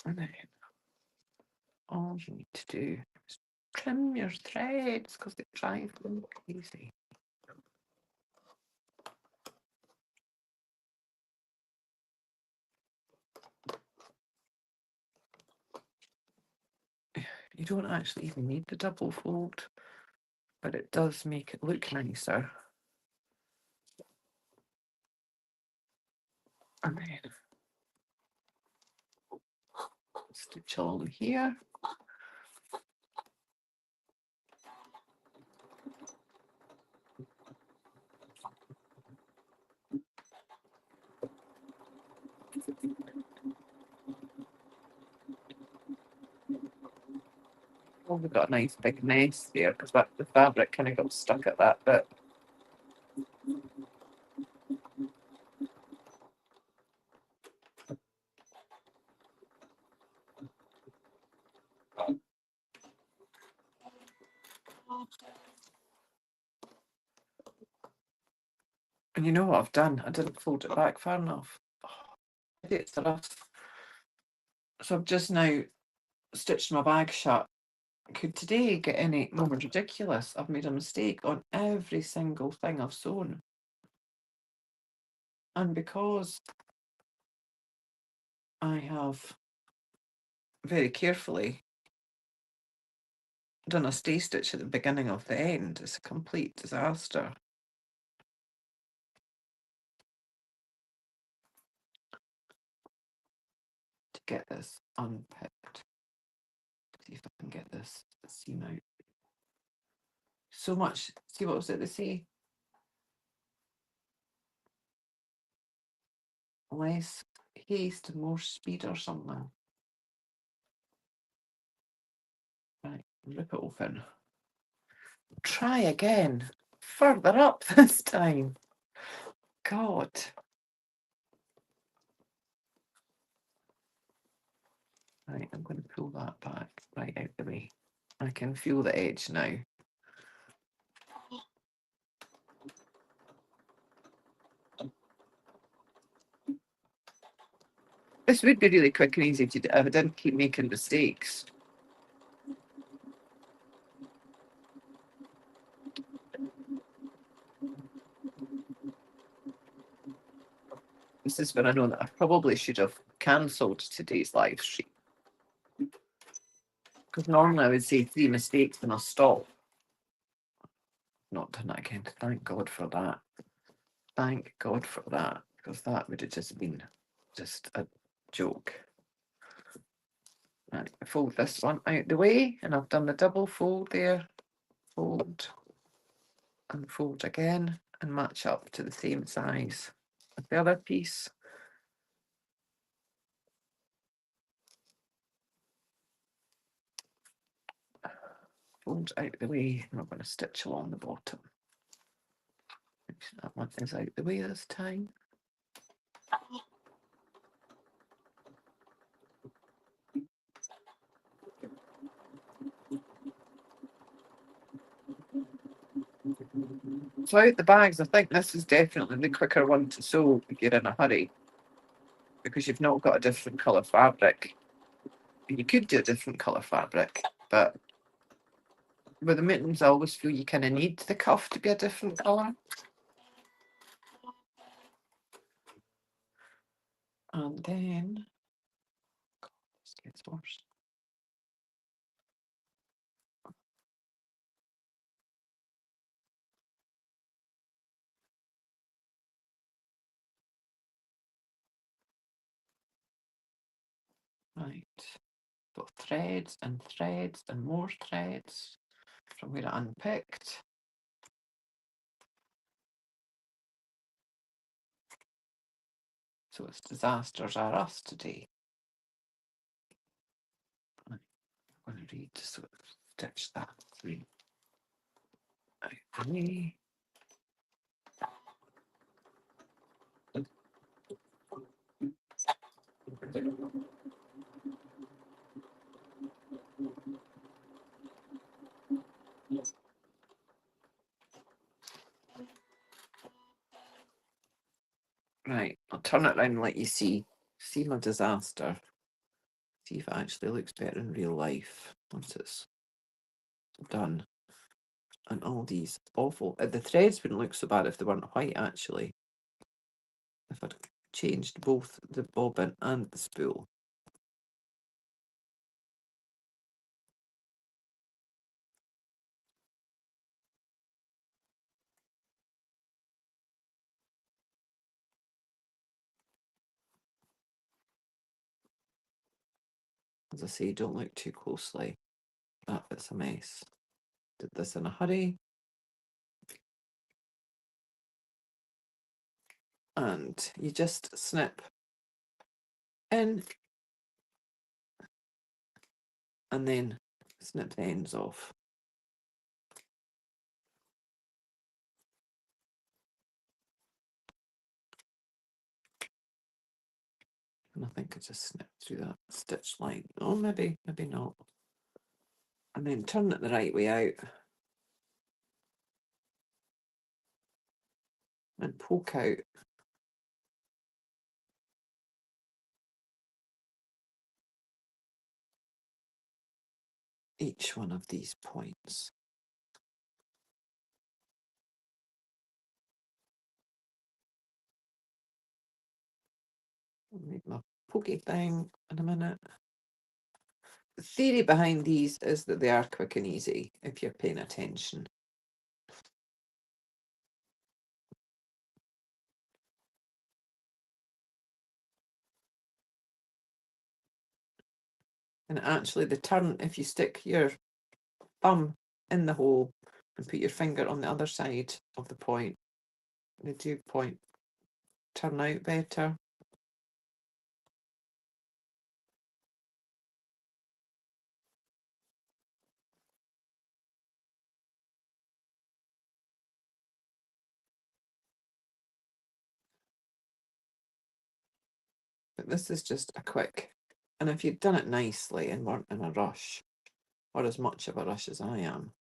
And then all you need to do is trim your threads because they drive them crazy. You don't actually even need the double fold, but it does make it look nicer. And then stitch along here. Oh, we've got a nice big mess there because the fabric kind of got stuck at that bit. And you know what I've done? I didn't fold it back far enough. Oh, it's rough. So I've just now stitched my bag shut. Could today get any more ridiculous? I've made a mistake on every single thing I've sewn. And because I have very carefully done a stay stitch at the beginning of the end, it's a complete disaster. To get this unpicked. See if I can get this seam out. So much, see what was it they say? Less haste and more speed or something. Right, rip it open. Try again. Further up this time. God. I'm going to pull that back right out the way. I can feel the edge now. This would be really quick and easy if I didn't keep making mistakes. This is when I know that I probably should have cancelled today's live stream. Because normally I would say 3 mistakes and I'll stop. Not done that again. Thank God for that. Thank God for that. Because that would have just been just a joke. Right, fold this one out the way, and I've done the double fold there. Fold and fold again and match up to the same size as the other piece. Fold out the way, and I'm going to stitch along the bottom. That one is out the way this time. So out the bags, I think this is definitely the quicker one to sew if you're in a hurry, because you've not got a different colour fabric. You could do a different colour fabric, but with the mittens, I always feel you kind of need the cuff to be a different colour. And then, God, this gets worse. Right, got threads and threads and more threads from where I unpicked. So it's disasters are us today. I'm going to read to sort of stitch that through out the way. Right, I'll turn it around and let you see my disaster. See if it actually looks better in real life once it's done. And all these awful, the threads wouldn't look so bad if they weren't white actually. If I'd changed both the bobbin and the spool. As I say, don't look too closely. That bit's a mess. Did this in a hurry. And you just snip in and then snip the ends off. And I think I just snipped through that stitch line. Oh, maybe not. And then turn it the right way out. And poke out each one of these points. I'll make my pokey thing in a minute. The theory behind these is that they are quick and easy if you're paying attention. And actually the turn, if you stick your thumb in the hole and put your finger on the other side of the point, they do turn out better. But this is just a quick And if you'd done it nicely and weren't in a rush, or as much of a rush as I am,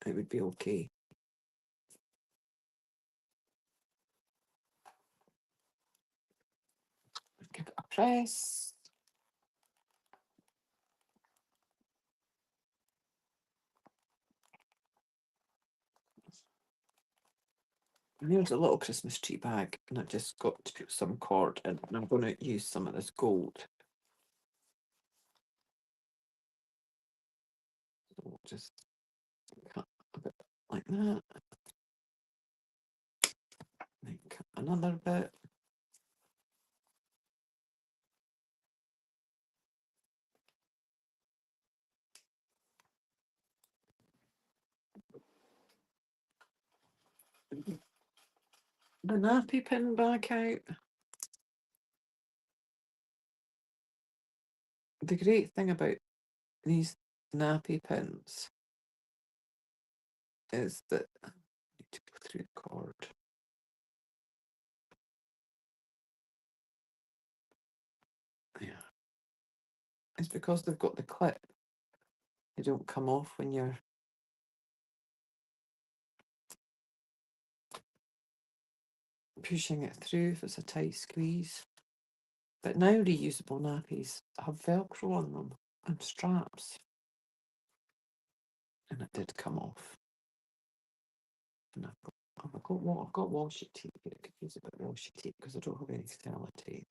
it would be okay. Give it a press. And here's a little Christmas tree bag, and I've just got to put some cord in, and I'm going to use some of this gold. So we'll just cut a bit like that. Then cut another bit. The nappy pin back out. The great thing about these nappy pins is that I need to go through the cord. Yeah. It's because they've got the clip. They don't come off when you're pushing it through if it's a tight squeeze. But now reusable nappies have Velcro on them and straps. And it did come off. And I've got washi tape here. I could use a bit of washi tape because I don't have any sellotape.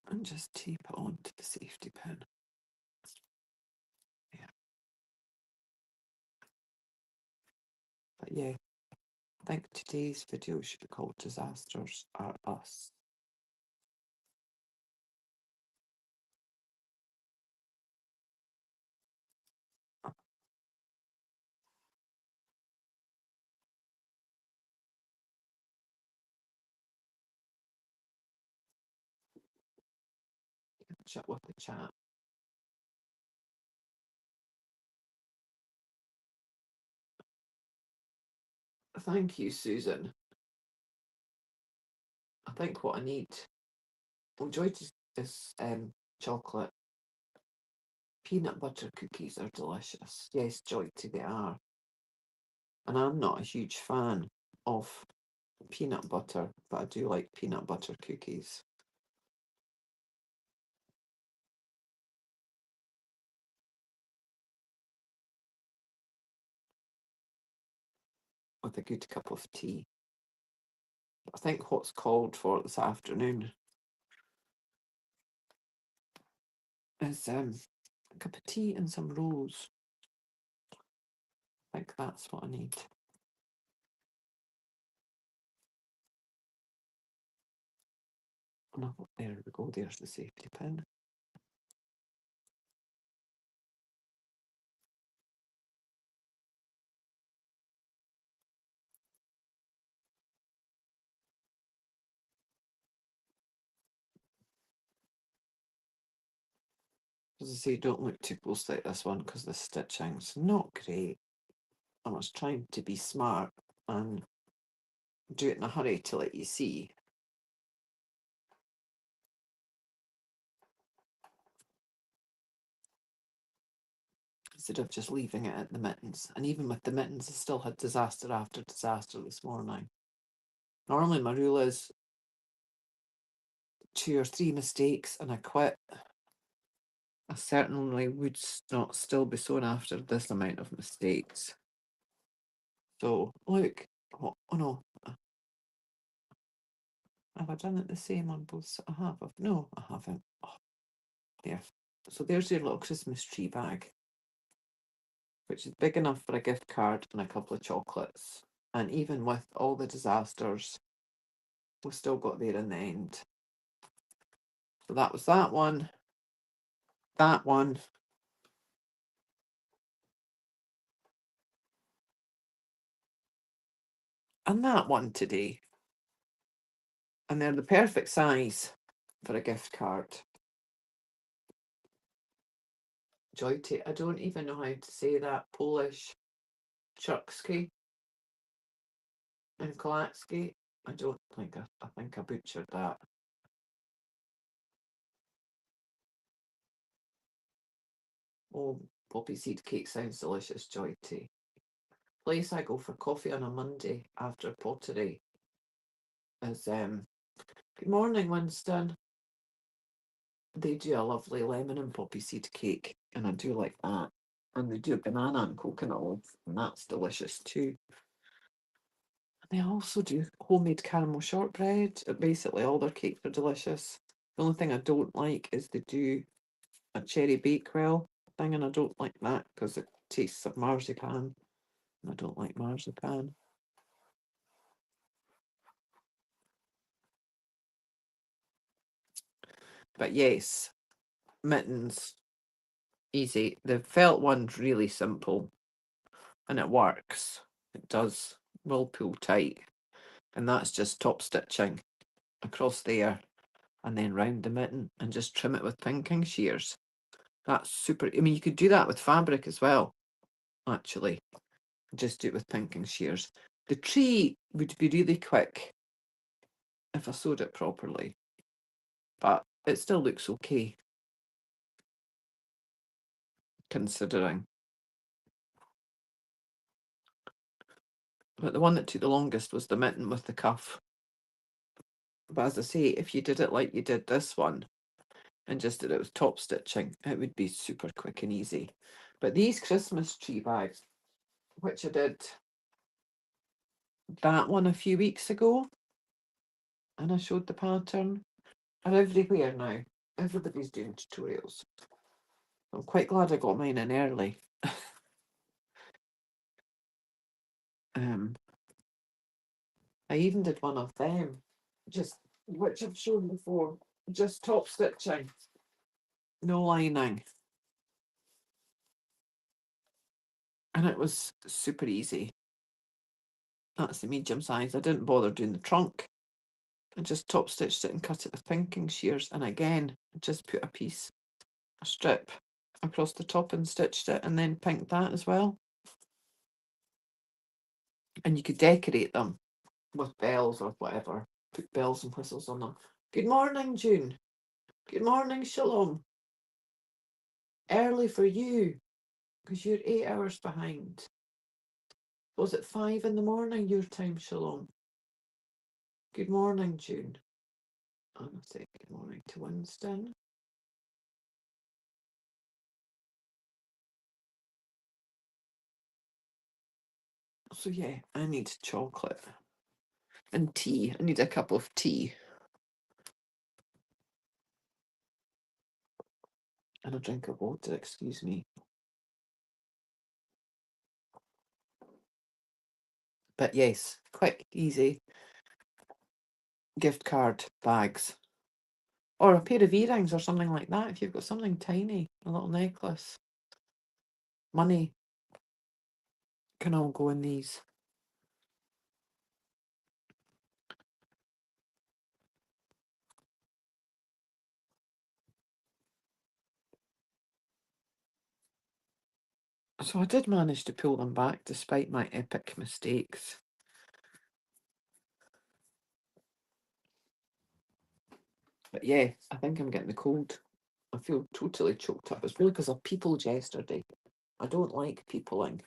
And just tape it onto the safety pin. Yeah. But yeah, I think today's video should be called Disasters Are Us. Chat with the chat. Thank you, Susan. I think what I need. Well, Joy is chocolate. Peanut butter cookies are delicious. Yes, Joy, they are. And I'm not a huge fan of peanut butter, but I do like peanut butter cookies. With a good cup of tea. I think what's called for this afternoon is a cup of tea and some rolls. I think that's what I need. And there we go, there's the safety pin. As I say, don't look too closely at this one because the stitching's not great. I was trying to be smart and do it in a hurry to let you see. Instead of just leaving it at the mittens. And even with the mittens, I still had disaster after disaster this morning. Normally my rule is 2 or 3 mistakes and I quit. I certainly would not still be sewn after this amount of mistakes. So look, oh no, have I done it the same on both? I have. No, I haven't. Oh, there. So there's your little Christmas tree bag, which is big enough for a gift card and a couple of chocolates. And even with all the disasters, we still got there in the end. So that was that one, and that one today. And they're the perfect size for a gift card. Joyty, I don't even know how to say that Polish. Churksky. in Kolatsky. I don't think I think I butchered that. Oh, poppy seed cake sounds delicious, Joy T. Place I go for coffee on a Monday after pottery is good morning, Winston. They do a lovely lemon and poppy seed cake, and I do like that. And they do a banana and coconut oil, and that's delicious too. And they also do homemade caramel shortbread. Basically, all their cakes are delicious. The only thing I don't like is they do a cherry bakewell thing, and I don't like that because it tastes of marzipan, and I don't like marzipan. But yes, mittens, easy. The felt one's really simple, and it works. It does. Will pull tight, and that's just top stitching across there, and then round the mitten, and just trim it with pinking shears. That's super. I mean, you could do that with fabric as well, actually. Just do it with pinking shears. The tree would be really quick if I sewed it properly, but it still looks okay, considering. But the one that took the longest was the mitten with the cuff. But as I say, if you did it like you did this one, and just did it with top stitching, it would be super quick and easy. But these Christmas tree bags, which I did that one a few weeks ago, and I showed the pattern, are everywhere now. Everybody's doing tutorials. I'm quite glad I got mine in early. I even did one of them, just which I've shown before, just top stitching, no lining. And it was super easy. That's the medium size. I didn't bother doing the trunk. I just top stitched it and cut it with pinking shears. And again, just put a strip across the top and stitched it, and then pinked that as well. And you could decorate them with bells or whatever. Put bells and whistles on them. Good morning, June. Good morning, Shalom. Early for you, because you're 8 hours behind. Was it 5 in the morning your time, Shalom? Good morning, June. And I'll say good morning to Winston. So yeah, I need chocolate and tea. I need a cup of tea. And a drink of water, excuse me. But yes, quick, easy gift card bags. Or a pair of earrings or something like that if you've got something tiny, a little necklace. Money can all go in these. So I did manage to pull them back despite my epic mistakes. But yeah, I think I'm getting the cold. I feel totally choked up. It's really because I peopled yesterday. I don't like peopling.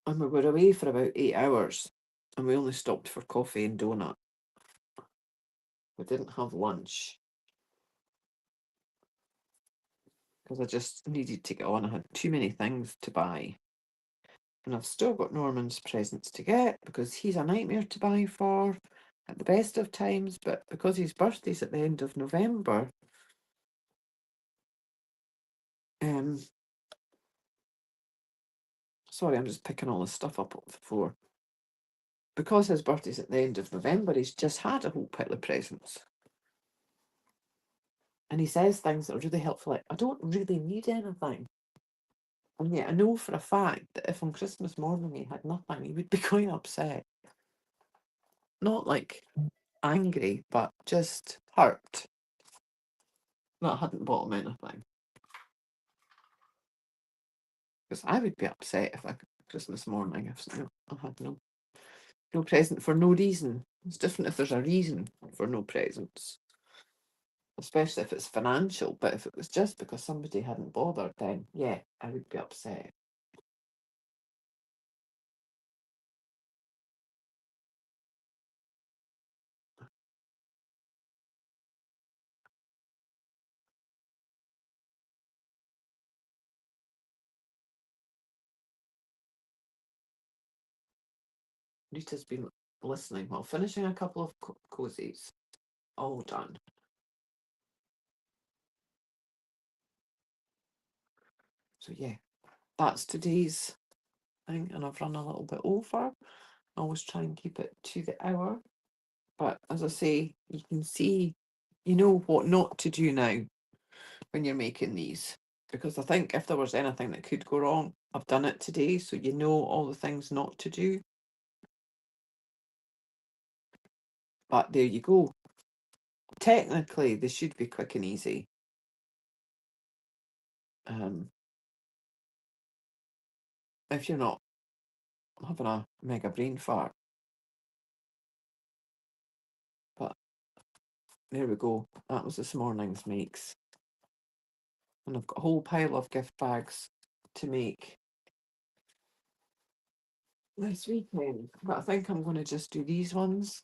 And we were away for about 8 hours, and we only stopped for coffee and donut. We didn't have lunch because I just needed to get on. I had too many things to buy. And I've still got Norman's presents to get because he's a nightmare to buy for at the best of times, but because his birthday's at the end of November, sorry, I'm just picking all this stuff up off the floor. Because his birthday's at the end of November, he's just had a whole pile of presents. And he says things that are really helpful, like, I don't really need anything. And yet I know for a fact that if on Christmas morning he had nothing, he would be quite upset. Not like angry, but just hurt that I hadn't bought him anything. Because I would be upset if Christmas morning. I had no present for no reason. It's different if there's a reason for no presents, especially if it's financial. But if it was just because somebody hadn't bothered, then yeah, I would be upset. Rita's been listening while finishing a couple of cozies. All done. So yeah, that's today's thing, and I've run a little bit over. I always try and keep it to the hour. But as I say, you can see, you know what not to do now when you're making these. Because I think if there was anything that could go wrong, I've done it today, so you know all the things not to do. But there you go. Technically, they should be quick and easy. If you're not having a mega brain fart. But there we go. That was this morning's makes. And I've got a whole pile of gift bags to make this weekend. But I think I'm going to just do these ones.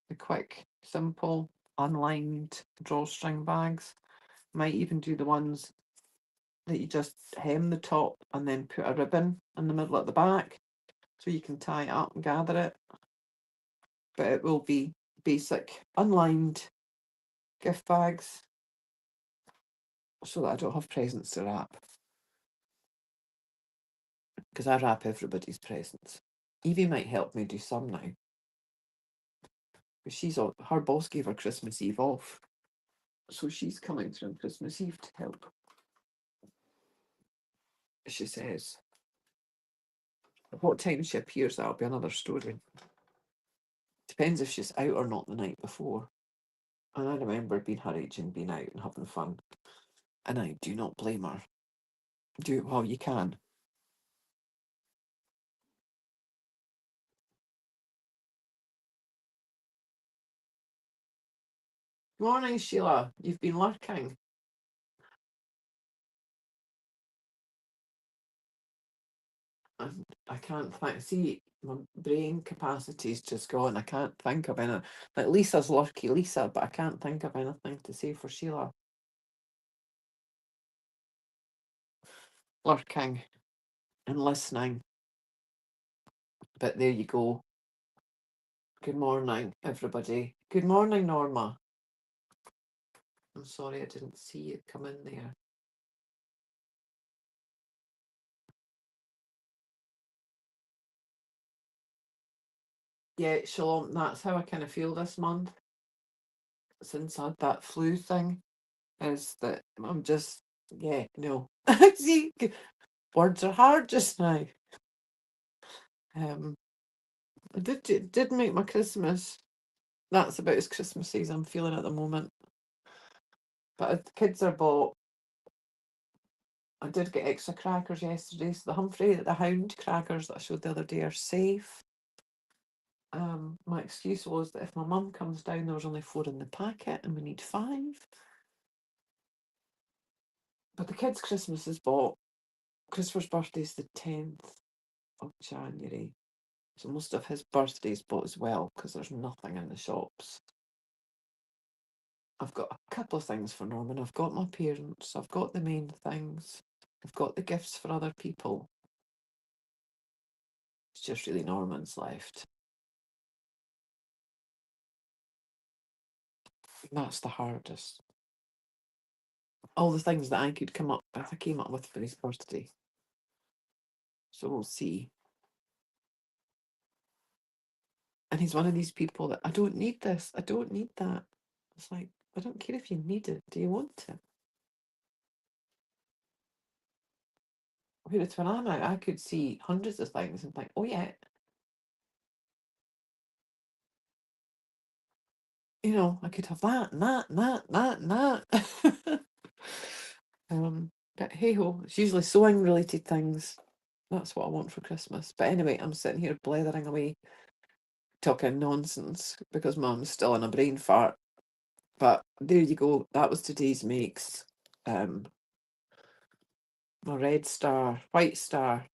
The quick, simple, unlined drawstring bags. Might even do the ones that you just hem the top and then put a ribbon in the middle at the back so you can tie it up and gather it. But it will be basic, unlined gift bags so that I don't have presents to wrap. Because I wrap everybody's presents. Evie might help me do some now. Her boss gave her Christmas Eve off. So she's coming through on Christmas Eve to help. She says. What time she appears, that'll be another story. Depends if she's out or not the night before. And I remember being her age and being out and having fun. And I do not blame her. Do it while you can. Morning, Sheila. You've been lurking. I can't see my brain capacity's just gone. I can't think of any. Like Lisa's lucky Lisa, but I can't think of anything to say for Sheila. Lurking and listening. But there you go. Good morning, everybody. Good morning, Norma. I'm sorry I didn't see you come in there. Yeah, Shalom, that's how I kind of feel this month. Since I had that flu thing, is that I'm just, no. See, words are hard just now. It did make my Christmas. That's about as Christmassy as I'm feeling at the moment. But the kids are bought. I did get extra crackers yesterday, so the Humphrey the Hound crackers that I showed the other day are safe. My excuse was that if my mum comes down, there was only 4 in the packet and we need 5. But the kids' Christmas is bought. Christopher's birthday is the 10th of January. So most of his birthday's bought as well because there's nothing in the shops. I've got a couple of things for Norman. I've got my parents. I've got the main things. I've got the gifts for other people. It's just really Norman's left. That's the hardest. All the things that I could come up with, I came up with for his birthday. So we'll see. And he's one of these people that I don't need this. I don't need that. It's like, I don't care if you need it. Do you want it? Whereas when I'm out, I could see hundreds of things and think, oh yeah. You know, I could have that and that and that and that and that. But hey ho, it's usually sewing related things. That's what I want for Christmas. But anyway, I'm sitting here blethering away, talking nonsense because Mum's still in a brain fart. But there you go. That was today's makes. My red star, white star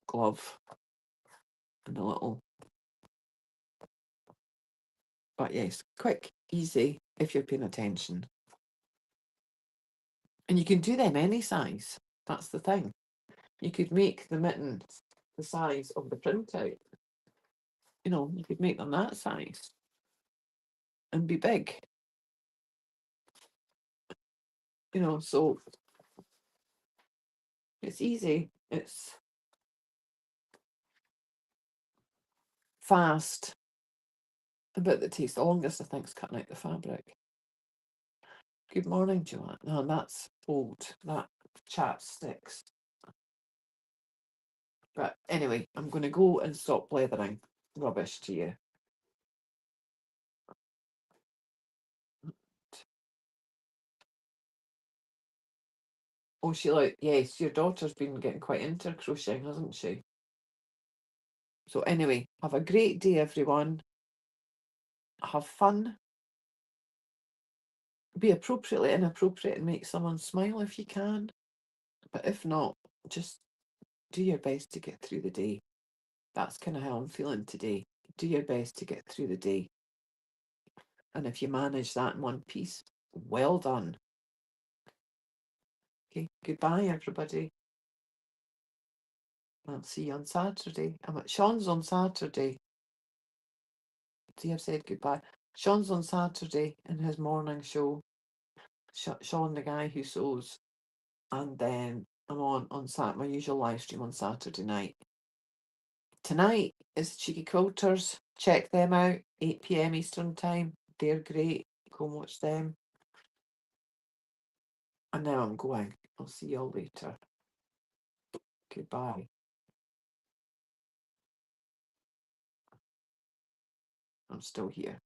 glove and a little. But yes, quick, easy if you're paying attention. And you can do them any size. That's the thing. You could make the mittens the size of the printout. You know, you could make them that size and be big. You know, so it's easy. It's fast. About the taste. The longest, I think, is cutting out the fabric. Good morning, Joanne. No, that's old. That chat sticks. But anyway, I'm going to go and stop blethering rubbish to you. Oh, Sheila, yes, your daughter's been getting quite into crocheting, hasn't she? So anyway, have a great day, everyone. Have fun. Be appropriately inappropriate and make someone smile if you can. But if not, just do your best to get through the day. That's kind of how I'm feeling today. Do your best to get through the day. And if you manage that in one piece, well done. Okay, goodbye, everybody. I'll see you on Saturday. Sean's on Saturday. See, I've said goodbye. Sean's on Saturday in his morning show. Sean, the guy who sews. And then I'm on my usual live stream on Saturday night. Tonight is Cheeky Quilters. Check them out, 8 p.m. Eastern Time. They're great. Go and watch them. And now I'm going. I'll see you all later. Goodbye. I'm still here.